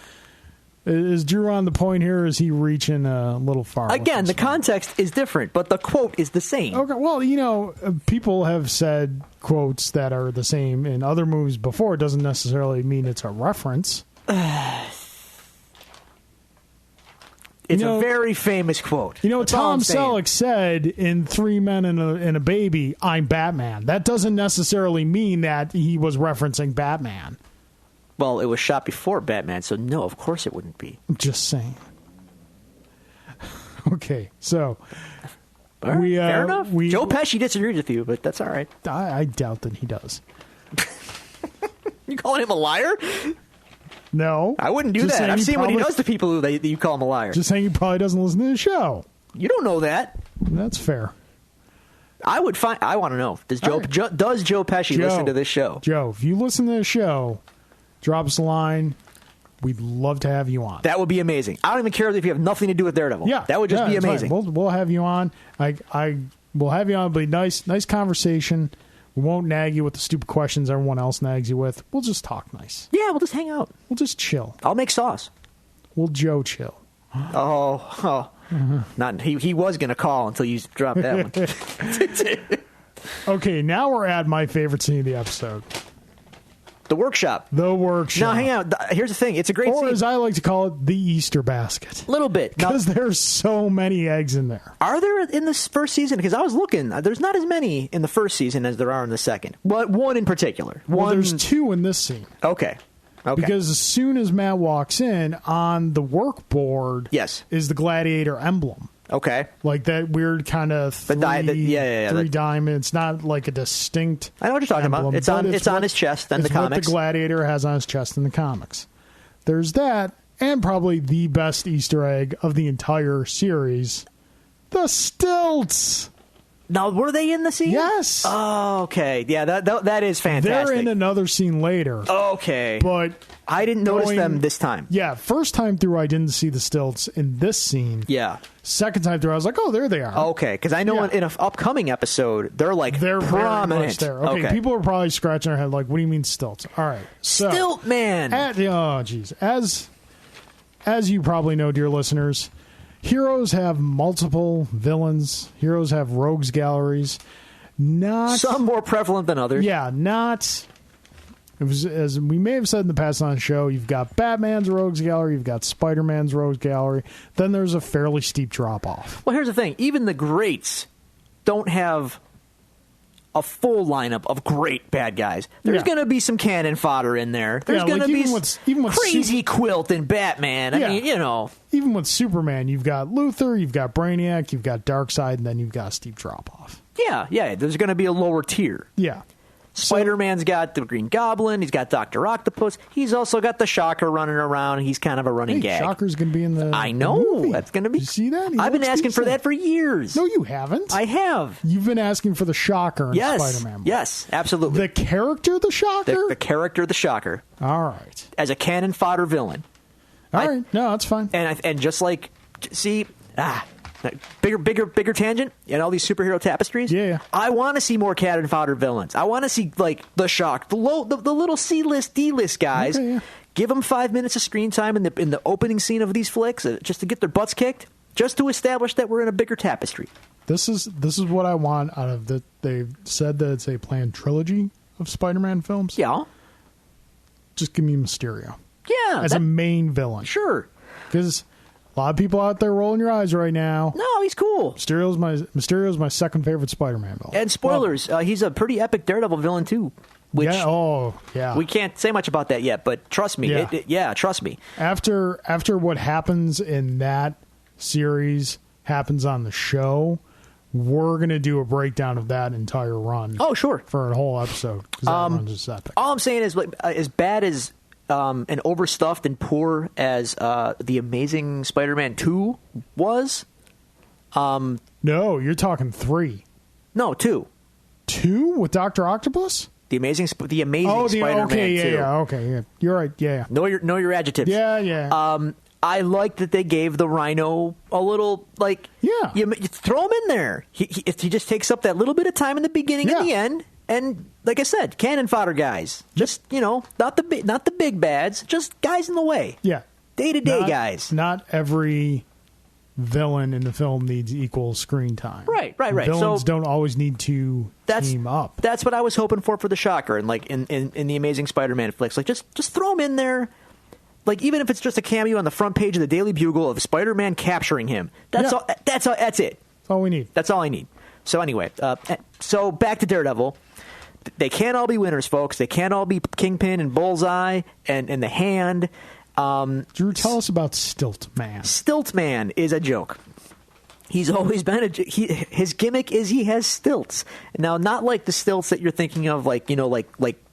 A: Is Drew on the point here, or is he reaching a little far?
B: Again, the context is different, but the quote is the same.
A: Okay, well, people have said quotes that are the same in other movies before. It doesn't necessarily mean it's a reference.
B: It's a very famous quote.
A: Tom Selleck said in 3 Men and a Baby, I'm Batman. That doesn't necessarily mean that he was referencing Batman.
B: Well, it was shot before Batman, so no, of course it wouldn't be.
A: I'm just saying. Okay, so...
B: fair enough. Joe Pesci disagrees with you, but that's all right.
A: I doubt that he does.
B: You calling him a liar?
A: No.
B: I wouldn't do that. I've seen what he does to people that you call him a liar.
A: Just saying he probably doesn't listen to the show.
B: You don't know that.
A: That's fair.
B: I want to know. Does Joe Pesci listen to this show?
A: Joe, if you listen to this show... Drop us a line. We'd love to have you on.
B: That would be amazing. I don't even care if you have nothing to do with Daredevil.
A: Yeah,
B: that would just be amazing.
A: We'll have you on. We'll have you on. It'll be nice conversation. We won't nag you with the stupid questions everyone else nags you with. We'll just talk nice.
B: Yeah, we'll just hang out.
A: We'll just chill.
B: I'll make sauce.
A: We'll Joe chill.
B: Oh. Not he was going to call until you dropped that one.
A: Okay, now we're at my favorite scene of the episode.
B: The workshop.
A: Now,
B: hang out. Here's the thing. It's a great scene.
A: Or as I like to call it, the Easter basket.
B: A little bit.
A: Because there's so many eggs in there.
B: Are there in this first season? Because I was looking. There's not as many in the first season as there are in the second. But one in particular.
A: Well, there's 2 in this scene.
B: Okay. Okay.
A: Because as soon as Matt walks in, on the work board
B: Yes.
A: is the Gladiator emblem.
B: Okay.
A: Like that weird kind of three diamonds, not like a distinct.
B: I know what you're talking
A: emblem,
B: about. It's on his chest in the comics.
A: What the Gladiator has on his chest in the comics. There's that, and probably the best Easter egg of the entire series: the stilts.
B: Now, were they in the scene?
A: Yes.
B: Oh, okay. Yeah, that is fantastic.
A: They're in another scene later.
B: Okay.
A: But
B: I didn't notice them this time.
A: Yeah, first time through, I didn't see the stilts in this scene.
B: Yeah.
A: Second time through, I was like, oh, there they are.
B: Okay, because I know in an upcoming episode, they're prominent.
A: Very much there. Okay, people are probably scratching their head like, what do you mean stilts? All right. So,
B: Stilt Man.
A: Oh, jeez. As you probably know, dear listeners, heroes have multiple villains. Heroes have rogues galleries.
B: Some more prevalent than others.
A: Yeah, not... It was, as we may have said in the past on the show, you've got Batman's rogues gallery, you've got Spider-Man's rogues gallery. Then there's a fairly steep drop-off.
B: Well, here's the thing. Even the greats don't have a full lineup of great bad guys. There's going to be some cannon fodder in there. There's going to be even with Crazy Quilt and Batman. I mean,
A: Even with Superman, you've got Luthor, you've got Brainiac, you've got Darkseid, and then you've got a steep drop-off.
B: Yeah. There's going to be a lower tier.
A: Yeah.
B: Spider-Man's got the Green Goblin. He's got Dr. Octopus. He's also got the Shocker running around. He's kind of a running gag.
A: Shocker's going to be in the
B: I know.
A: movie.
B: That's going to be...
A: Did you see that?
B: I've been asking for that for years.
A: No, you haven't.
B: I have.
A: You've been asking for the Shocker in Spider-Man movie.
B: Yes, absolutely.
A: The character, the Shocker?
B: The character, the Shocker.
A: All right.
B: As a cannon fodder villain.
A: All right. No, that's fine.
B: And just like... See... Bigger tangent in all these superhero tapestries.
A: Yeah.
B: I want to see more cannon fodder villains. I want to see like the Shock, the little C-list, D-list guys.
A: Okay, yeah.
B: Give them 5 minutes of screen time in the opening scene of these flicks, just to get their butts kicked, just to establish that we're in a bigger tapestry.
A: This is what I want out of the. They've said that it's a planned trilogy of Spider-Man films.
B: Yeah.
A: Just give me Mysterio.
B: Yeah.
A: As a main villain.
B: Sure.
A: Because a lot of people out there rolling your eyes right now.
B: No, he's cool.
A: Mysterio's my second favorite Spider-Man villain.
B: And spoilers, he's a pretty epic Daredevil villain too. Which we can't say much about that yet, but trust me, trust me.
A: After what happens in that series happens on the show, we're gonna do a breakdown of that entire run.
B: Oh, sure,
A: for a whole episode. Because that run is epic.
B: All I'm saying is, as bad as and overstuffed and poor as the Amazing Spider-Man 2 was.
A: No, you're talking 3.
B: No, 2.
A: 2 with Dr. Octopus?
B: The Amazing Spider-Man 2.
A: Okay, you're right. Yeah.
B: Know your adjectives.
A: Yeah.
B: I like that they gave the Rhino a little you throw him in there. He just takes up that little bit of time in the beginning and the end. And like I said, cannon fodder guys. Just not the big bads, just guys in the way.
A: Yeah,
B: day-to-day guys.
A: Not every villain in the film needs equal screen time.
B: Right.
A: Villains don't always need to team up.
B: That's what I was hoping for the Shocker, and like in the Amazing Spider-Man flicks, like just throw him in there. Like even if it's just a cameo on the front page of the Daily Bugle of Spider-Man capturing him. That's all. That's it.
A: That's all we need.
B: That's all I need. So anyway, so back to Daredevil. They can't all be winners, folks. They can't all be Kingpin and Bullseye and the Hand.
A: Drew, tell us about Stilt Man.
B: Stilt Man is a joke. He's always been his gimmick is he has stilts. Now, not like the stilts that you're thinking of, like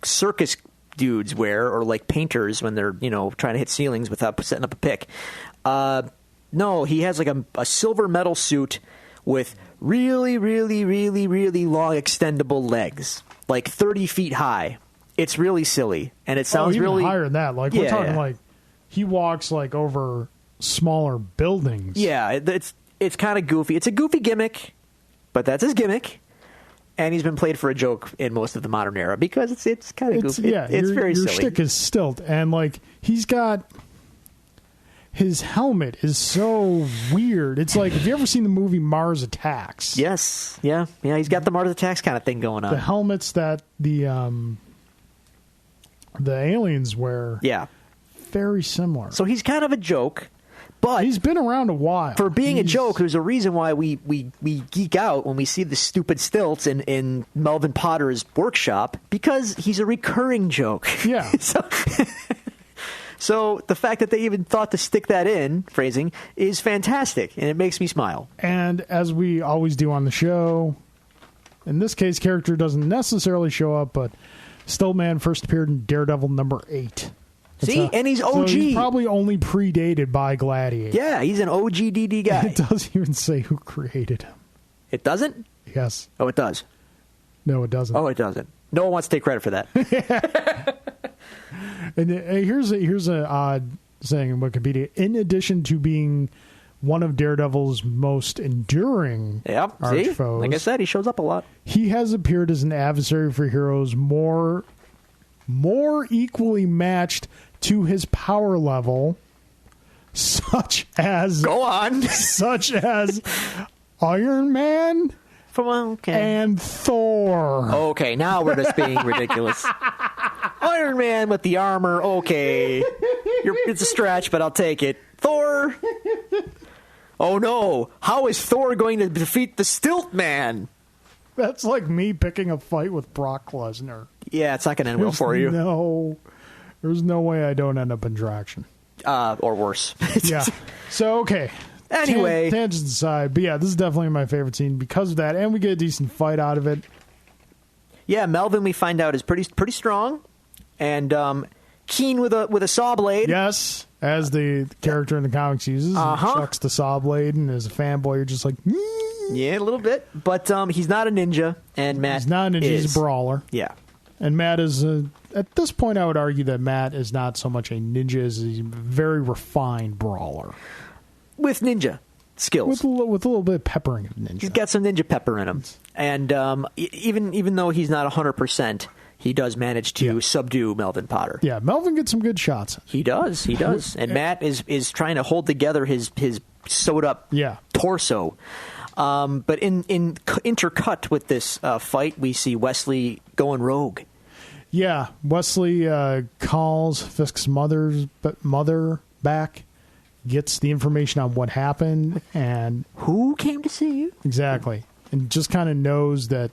B: circus dudes wear, or like painters when they're trying to hit ceilings without setting up a pick. No, he has like a silver metal suit with really, really, really, really long extendable legs, like 30 feet high. It's really silly, and it sounds
A: even
B: really
A: higher than that. Like we're talking like he walks like over smaller buildings.
B: Yeah, it's kind of goofy. It's a goofy gimmick, but that's his gimmick. And he's been played for a joke in most of the modern era because it's kind of goofy. It's very silly.
A: Your shtick is Stilt, and like he's got his helmet is so weird. It's like, have you ever seen the movie Mars Attacks?
B: Yes, yeah. He's got the Mars Attacks kind of thing going on.
A: The helmets that the aliens wear.
B: Yeah,
A: very similar.
B: So he's kind of a joke. But
A: he's been around a while.
B: For being a joke, there's a reason why we geek out when we see the stupid stilts in Melvin Potter's workshop, because he's a recurring joke.
A: Yeah.
B: So the fact that they even thought to stick that in, phrasing, is fantastic, and it makes me smile.
A: And as we always do on the show, in this case, character doesn't necessarily show up, but Stiltman first appeared in Daredevil number 8.
B: See? And he's OG.
A: So he's probably only predated by Gladiator.
B: Yeah, he's an OG DD guy.
A: It doesn't even say who created him.
B: It doesn't?
A: Yes.
B: Oh, it does.
A: No, it doesn't.
B: Oh, it doesn't. No one wants to take credit for that.
A: And here's a odd saying in Wikipedia. In addition to being one of Daredevil's most enduring arch foes,
B: like I said, he shows up a lot.
A: He has appeared as an adversary for heroes more equally matched to his power level, such as Iron Man and Thor.
B: Okay, now we're just being ridiculous. Iron Man with the armor, okay. It's a stretch, but I'll take it. Thor? Oh no, how is Thor going to defeat the Stilt Man?
A: That's like me picking a fight with Brock Lesnar.
B: Yeah, it's not going to end well for you.
A: There's no way I don't end up in traction.
B: Or worse.
A: Yeah. So, okay.
B: Anyway.
A: Tangents aside. But yeah, this is definitely my favorite scene because of that. And we get a decent fight out of it.
B: Yeah, Melvin, we find out, is pretty strong. And keen with a saw blade.
A: Yes. As the character in the comics uses. He chucks the saw blade. And as a fanboy, you're just like,
B: yeah, a little bit. But he's not a ninja. And Matt
A: He's not a ninja. He's a brawler.
B: Yeah.
A: And Matt is, at this point, I would argue that Matt is not so much a ninja as a very refined brawler.
B: With ninja skills.
A: With a little bit of peppering of ninja.
B: He's got some ninja pepper in him. And even though he's not 100%, he does manage to subdue Melvin Potter.
A: Yeah, Melvin gets some good shots.
B: He does. And Matt is trying to hold together his sewed up torso. But in intercut with this fight, we see Wesley going rogue.
A: Yeah, Wesley calls Fisk's mother back, gets the information on what happened, and
B: who came to see you
A: exactly, and just kind of knows that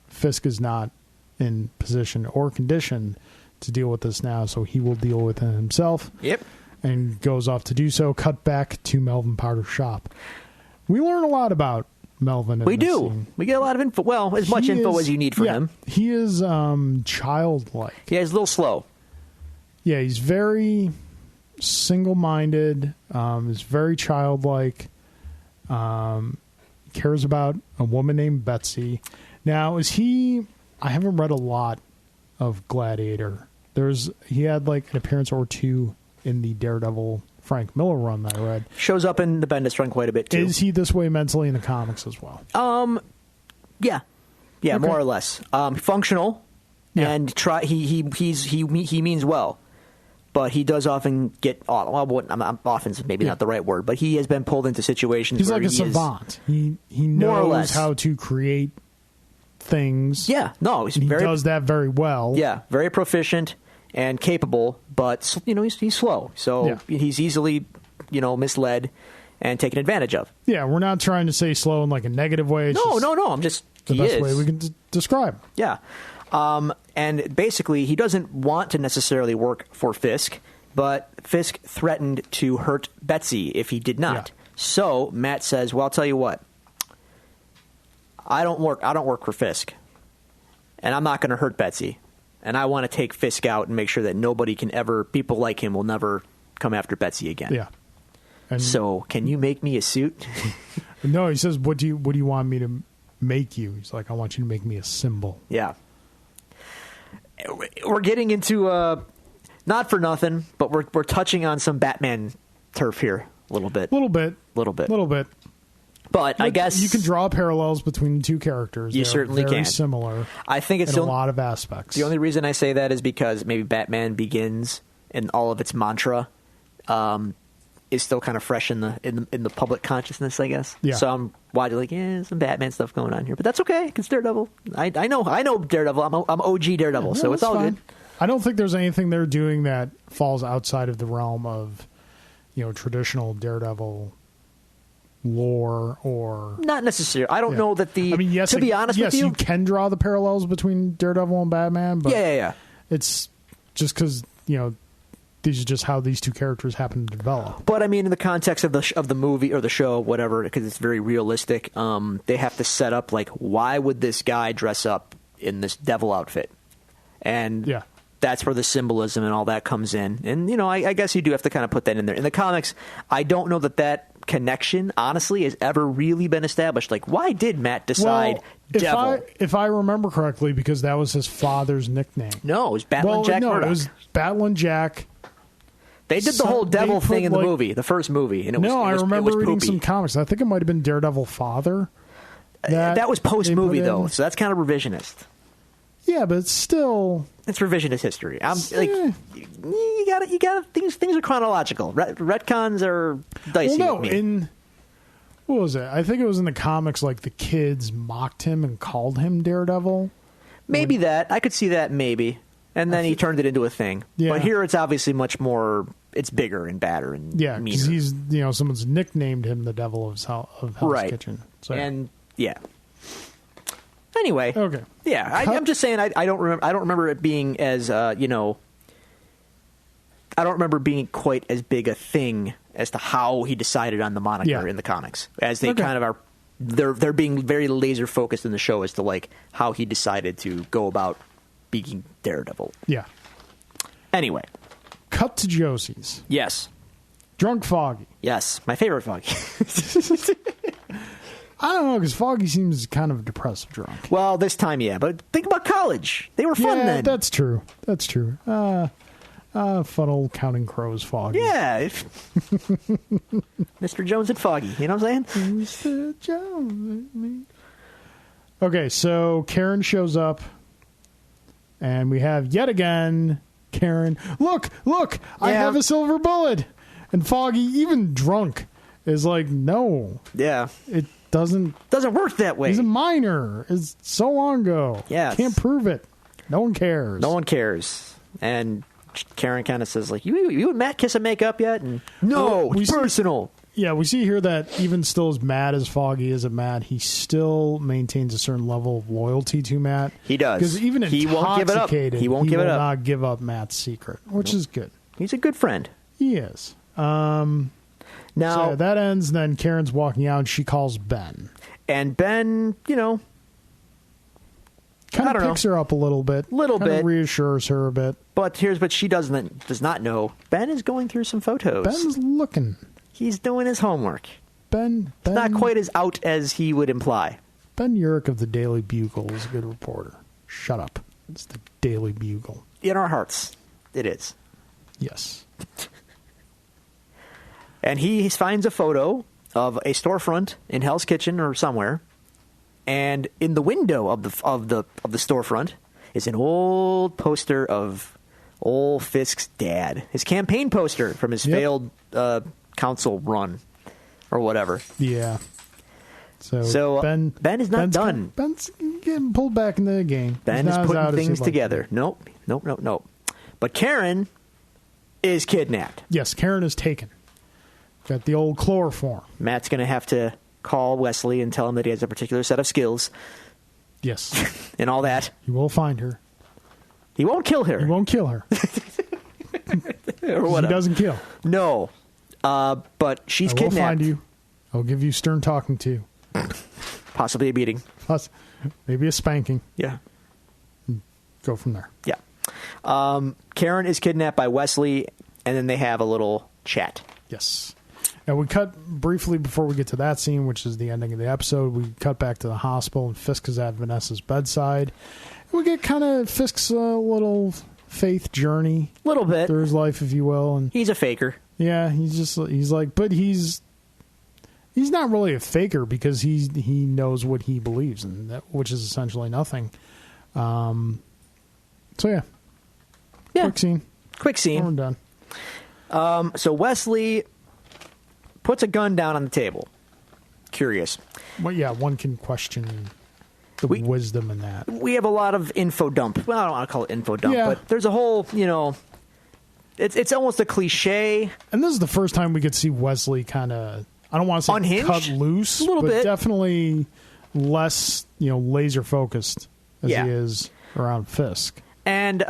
A: Fisk is not in position or condition to deal with this now, so he will deal with it himself.
B: Yep,
A: and goes off to do so. Cut back to Melvin Potter's shop. We learn a lot about Melvin.
B: We do.
A: Scene.
B: We get a lot of info. Well, as much info as you need from him.
A: He is childlike.
B: Yeah, he's a little slow.
A: Yeah, he's very single-minded. Is very childlike. Cares about a woman named Betsy. Now, is he? I haven't read a lot of Gladiator. He had like an appearance or two in the Daredevil Frank Miller run that I read.
B: Shows up in the Bendis run quite a bit too.
A: Is he this way mentally in the comics as well?
B: Yeah, okay. More or less. Functional, and he means well, but he does often get often's maybe not the right word, but he has been pulled into situations.
A: He's
B: where
A: like a savant. He knows how to create things.
B: Yeah, no,
A: he does that very well.
B: Yeah, very proficient and capable, but he's slow, so he's easily misled and taken advantage of.
A: Yeah, we're not trying to say slow in like a negative way.
B: It's no. I'm just
A: the best way we can describe.
B: Yeah, and basically he doesn't want to necessarily work for Fisk, but Fisk threatened to hurt Betsy if he did not. Yeah. So Matt says, "Well, I'll tell you what. I don't work for Fisk, and I'm not going to hurt Betsy." And I want to take Fisk out and make sure that people like him will never come after Betsy again.
A: Yeah. And
B: so, can you make me a suit?
A: No, he says, what do you want me to make you? He's like, I want you to make me a symbol.
B: Yeah. We're getting into, not for nothing, but we're touching on some Batman turf here a little bit.
A: Little bit.
B: But I guess
A: you can draw parallels between the two characters.
B: You certainly can.
A: Very similar.
B: I think it's
A: in a lot of aspects.
B: The only reason I say that is because maybe Batman Begins and all of its mantra is still kind of fresh in the public consciousness, I guess.
A: Yeah.
B: So I'm widely some Batman stuff going on here, but that's okay. It's Daredevil. I know Daredevil. I'm OG Daredevil, so it's all fine. Good.
A: I don't think there's anything they're doing that falls outside of the realm of traditional Daredevil lore or
B: not necessarily. I don't know that to be honest with you,
A: you can draw the parallels between Daredevil and Batman, but
B: yeah.
A: It's just because these are just how these two characters happen to develop.
B: But I mean, in the context of the movie or the show, whatever, because it's very realistic, they have to set up like, why would this guy dress up in this devil outfit? And that's where the symbolism and all that comes in. And I guess you do have to kind of put that in there. In the comics, I don't know that connection, honestly, has ever really been established. Like, why did Matt decide devil?
A: If I remember correctly, because that was his father's nickname.
B: No, it was Battling Jack Murdoch.
A: It was Battling Jack.
B: They did the whole devil thing in the movie, the first movie. And
A: I remember reading some comics. I think it might have been Daredevil Father.
B: That was post-movie, though, so that's kind of revisionist.
A: Yeah, but it's still...
B: It's revisionist history. You got things are chronological. Retcons are dicey with me.
A: What was it? I think it was in the comics, like, the kids mocked him and called him Daredevil.
B: Maybe that. I could see that, maybe. And then he turned it into a thing. Yeah. But here it's obviously much more... It's bigger and badder and meaner.
A: Because he's, someone's nicknamed him the Devil of Hell's Kitchen. So.
B: And, yeah. Anyway,
A: okay,
B: yeah, I'm just saying I don't remember it being as I don't remember being quite as big a thing as to how he decided on the moniker in the comics, as they kind of are. They're being very laser focused in the show as to like how he decided to go about being Daredevil.
A: Yeah.
B: Anyway,
A: cut to Josie's.
B: Yes.
A: Drunk Foggy.
B: Yes, my favorite Foggy.
A: I don't know, because Foggy seems kind of a depressive drunk.
B: Well, this time, yeah. But think about college. They were fun then.
A: Yeah, that's true. That's true. Fun old Counting Crows Foggy.
B: Yeah. Mr. Jones and Foggy. You know what I'm saying?
A: Mr. Jones. Okay, so Karen shows up, and we have yet again Karen. Look, I have a silver bullet. And Foggy, even drunk, is like, no.
B: Yeah.
A: It doesn't
B: work that way.
A: He's a minor. It's so long ago.
B: Yeah,
A: can't prove it. No one cares.
B: No one cares. And Karen kind of says, like, you and Matt kiss and make up yet? And no, it's personal.
A: We see here that even still as mad as Foggy is at Matt, he still maintains a certain level of loyalty to Matt.
B: He does.
A: Because even
B: he won't give it up.
A: He will not give up Matt's secret, which is good.
B: He's a good friend.
A: He is.
B: Now,
A: so that ends, and then Karen's walking out, and she calls Ben.
B: And Ben,
A: kind of picks her up a little bit. Kind of reassures her a bit.
B: But here's what she does not know. Ben is going through some photos.
A: Ben's looking.
B: He's doing his homework.
A: Ben
B: not quite as out as he would imply.
A: Ben Urich of the Daily Bugle is a good reporter. Shut up. It's the Daily Bugle.
B: In our hearts, it is.
A: Yes.
B: And he finds a photo of a storefront in Hell's Kitchen or somewhere, and in the window of the storefront is an old poster of old Fisk's dad, his campaign poster from his failed council run or whatever.
A: Yeah.
B: So Ben is not done.
A: Ben's getting pulled back into the game.
B: Ben is putting things together. Nope. But Karen is kidnapped.
A: Yes, Karen is taken. Got the old chloroform.
B: Matt's going to have to call Wesley and tell him that he has a particular set of skills.
A: Yes.
B: And all that.
A: He will find her.
B: He won't kill her.
A: He won't kill her.
B: Or whatever.
A: He doesn't kill.
B: No. But she's kidnapped.
A: I will find you. I'll give you stern talking to.
B: Possibly a beating.
A: Maybe a spanking.
B: Yeah.
A: Go from there.
B: Yeah. Karen is kidnapped by Wesley, and then they have a little chat.
A: Yes. Now, we cut briefly before we get to that scene, which is the ending of the episode. We cut back to the hospital, and Fisk is at Vanessa's bedside. We get kind of Fisk's little faith journey.
B: Little bit.
A: Through his life, if you will. And
B: he's a faker.
A: Yeah, he's like, but he's not really a faker because he knows what he believes in, which is essentially nothing. So, yeah. Quick scene. We're done.
B: So Wesley puts a gun down on the table. Curious.
A: Well, yeah, one can question the wisdom in that.
B: We have a lot of info dump. Well, I don't want to call it info dump, but there's a whole, it's almost a cliche.
A: And this is the first time we could see Wesley kind of, I don't want to say
B: unhinged?
A: Cut loose,
B: a little
A: but
B: bit.
A: Definitely less, laser focused as he is around Fisk.
B: And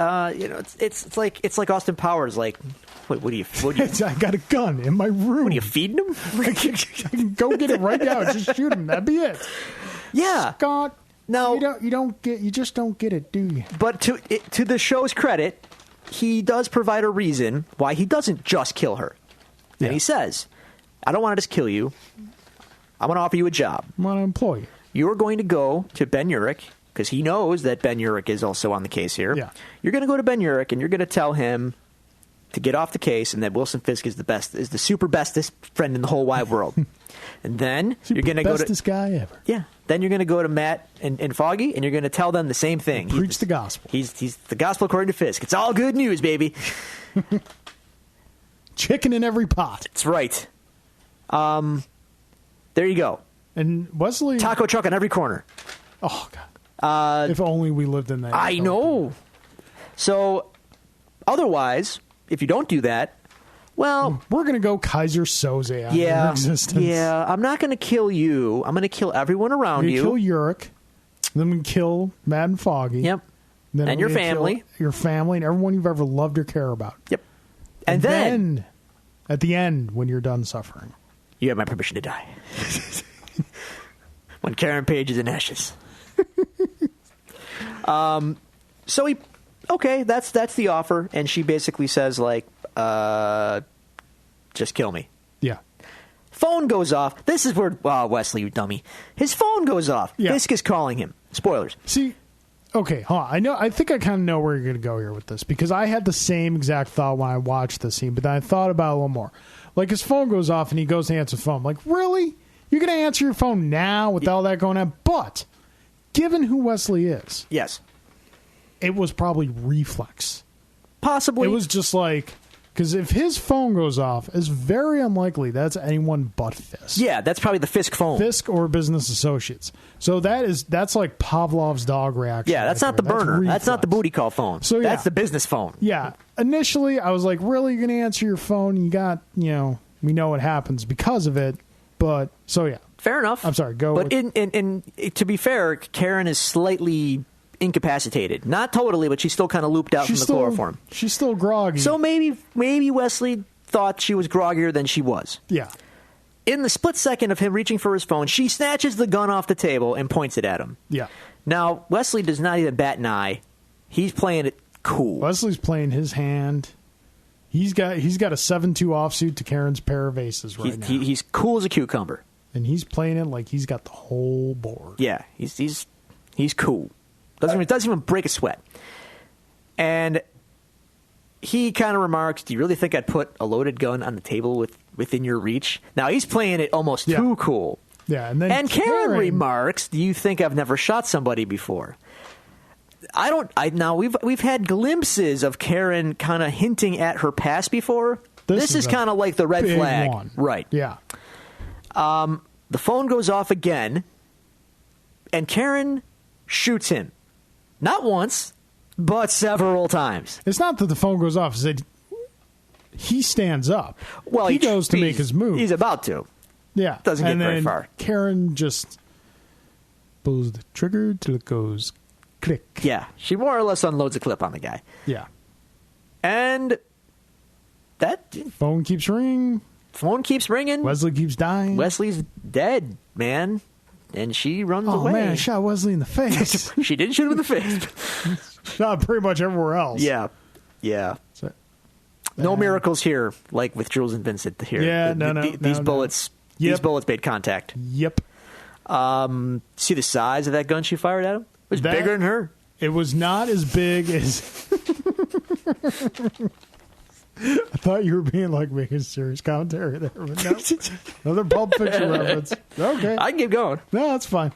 B: it's like Austin Powers. Like, what do you?
A: I got a gun in my room.
B: What are you feeding him?
A: I can go get it right now. Just shoot him. That'd be it.
B: Yeah,
A: Scott.
B: No,
A: you just don't get it, do you?
B: But to the show's credit, he does provide a reason why he doesn't just kill her.
A: Yeah.
B: And he says, I don't want to just kill you. I'm going to offer you a job.
A: I'm going to employ you.
B: You're going to go to Ben Urich, because he knows that Ben Urich is also on the case here.
A: Yeah.
B: You're going to go to Ben Urich, and you're going to tell him to get off the case and that Wilson Fisk is the super bestest friend in the whole wide world. And then you're going to go to...
A: bestest guy ever.
B: Yeah. Then you're going to go to Matt and Foggy, and you're going to tell them the same thing.
A: Preach the gospel.
B: He's the gospel according to Fisk. It's all good news, baby.
A: Chicken in every pot.
B: That's right. There you go.
A: And Wesley...
B: Taco truck on every corner.
A: Oh, God. If only we lived in that.
B: I know. So, otherwise, if you don't do that, well...
A: We're going to go Kaiser Soze out of existence.
B: Yeah, I'm not going to kill you. I'm going to kill everyone around you.
A: Kill Urich. Then we kill Matt and Foggy.
B: Yep.
A: Then
B: and your family.
A: Your family and everyone you've ever loved or care about.
B: Yep. And then,
A: at the end, when you're done suffering,
B: you have my permission to die. When Karen Page is in ashes. So that's the offer, and she basically says, like, just kill me.
A: Yeah.
B: Phone goes off. This is where, Wesley, you dummy. His phone goes off.
A: Yeah.
B: Fisk is calling him. Spoilers.
A: See, okay, hold on. I think I kind of know where you're going to go here with this, because I had the same exact thought when I watched the scene, but then I thought about it a little more. Like, his phone goes off, and he goes to answer the phone. Like, really? You're going to answer your phone now with all that going on? But, given who Wesley is...
B: Yes.
A: It was probably reflex.
B: Possibly.
A: It was just like... Because if his phone goes off, it's very unlikely that's anyone but Fisk.
B: Yeah, that's probably the Fisk phone.
A: Fisk or business associates. So that's like Pavlov's dog reaction.
B: Yeah, that's not the burner. That's not the booty call phone. So that's the business phone.
A: Yeah. Initially, I was like, really, you're going to answer your phone? You got, we know what happens because of it. But, so yeah.
B: Fair enough.
A: I'm sorry, go.
B: But to be fair, Karen is slightly incapacitated. Not totally, but she's still kind of looped out from the chloroform.
A: She's still groggy.
B: So maybe Wesley thought she was groggier than she was.
A: Yeah.
B: In the split second of him reaching for his phone, she snatches the gun off the table and points it at him.
A: Yeah.
B: Now, Wesley does not even bat an eye. He's playing it cool.
A: Wesley's playing his hand. He's got a 7-2 offsuit to Karen's pair of aces right now.
B: He's cool as a cucumber.
A: And he's playing it like he's got the whole board.
B: Yeah, he's cool. Doesn't even break a sweat. And he kind of remarks, do you really think I'd put a loaded gun on the table within your reach? Now, he's playing it almost too cool.
A: Yeah, and then
B: Karen remarks, do you think I've never shot somebody before? Now, we've had glimpses of Karen kind of hinting at her past before. This is kind of like the red flag.
A: One.
B: Right.
A: Yeah.
B: The phone goes off again, and Karen shoots him. Not once, but several times.
A: It's not that the phone goes off. It's that he stands up.
B: Well,
A: he goes to make his move.
B: He's about to.
A: Yeah.
B: Doesn't get very far.
A: Karen just pulls the trigger till it goes click.
B: Yeah. She more or less unloads a clip on the guy.
A: Yeah.
B: And that...
A: Phone keeps ringing.
B: Phone keeps ringing.
A: Wesley keeps dying.
B: Wesley's dead, man. And she runs away.
A: Oh, man, I shot Wesley in the face.
B: She didn't shoot him in the face.
A: Shot pretty much everywhere else.
B: Yeah. So, no miracles here, like with Jules and Vincent here.
A: Yeah,
B: These bullets made contact.
A: Yep.
B: See the size of that gun she fired at him? It was bigger than her.
A: It was not as big as... I thought you were being like making serious commentary there. But no. Another Pulp Fiction reference. Okay.
B: I can keep going.
A: No, that's fine.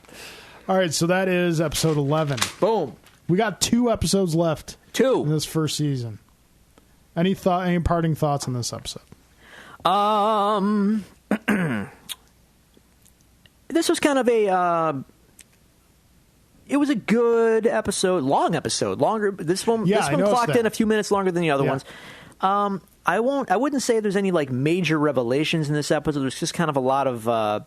A: All right, so that is episode 11.
B: Boom.
A: We got 2 episodes left.
B: 2
A: in this first season. Any parting thoughts on this episode?
B: This was kind of it was a good episode, long episode, longer. This one clocked in a few minutes longer than the other ones. I wouldn't say there's any like major revelations in this episode. There's just kind of a lot of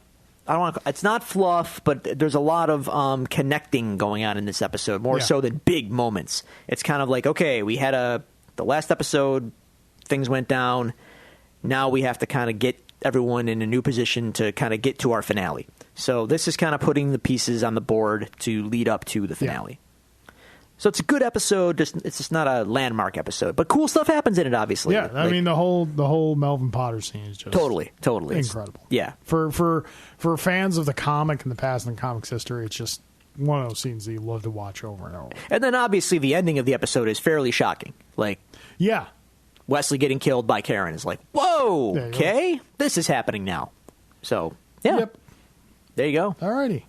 B: it's not fluff, but there's a lot of connecting going on in this episode, more so than big moments. It's kind of like, okay, we had the last episode, things went down. Now we have to kind of get everyone in a new position to kind of get to our finale. So this is kind of putting the pieces on the board to lead up to the finale. So it's a good episode. It's just not a landmark episode, but cool stuff happens in it. Obviously,
A: yeah. I mean, the whole Melvin Potter scene is just
B: totally
A: incredible.
B: Yeah,
A: for fans of the comic and the past and the comics history, it's just one of those scenes that you love to watch over and over.
B: And then obviously the ending of the episode is fairly shocking. Like,
A: yeah,
B: Wesley getting killed by Karen is like, whoa, okay, this is happening now. So yeah, there you go.
A: Alrighty,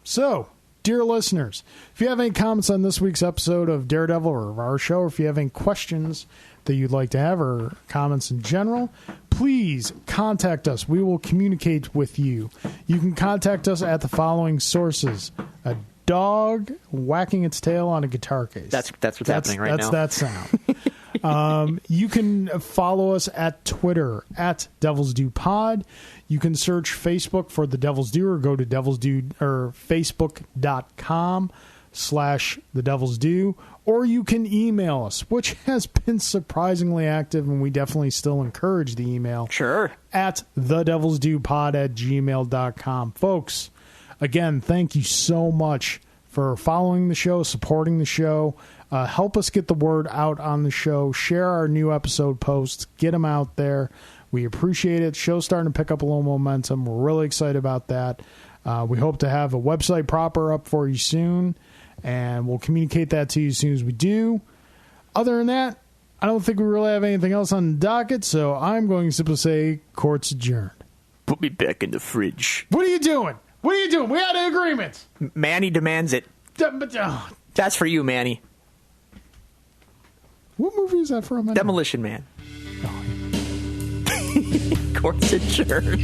A: so. Dear listeners, if you have any comments on this week's episode of Daredevil or of our show, or if you have any questions that you'd like to have or comments in general, please contact us. We will communicate with you. You can contact us at the following sources. A dog whacking its tail on a guitar case.
B: That's what's happening right now.
A: That's that sound. You can follow us at Twitter at Devil's Due Pod. You can search Facebook for The Devil's Due or go to facebook.com/The Devil's Due, or you can email us, which has been surprisingly active, and we definitely still encourage the email.
B: Sure.
A: At thedevilsduepod@gmail.com. Folks, again, thank you so much for following the show, supporting the show. Help us get the word out on the show. Share our new episode posts. Get them out there. We appreciate it. Show's starting to pick up a little momentum. We're really excited about that. We hope to have a website proper up for you soon, and we'll communicate that to you as soon as we do. Other than that, I don't think we really have anything else on the docket, so I'm going to simply say, court's adjourned.
B: Put me back in the fridge.
A: What are you doing? What are you doing? We had an agreement.
B: Manny demands it. That's for you, Manny.
A: What movie is that from?
B: Demolition Man.
A: Oh, yeah.
B: Court's adjourned.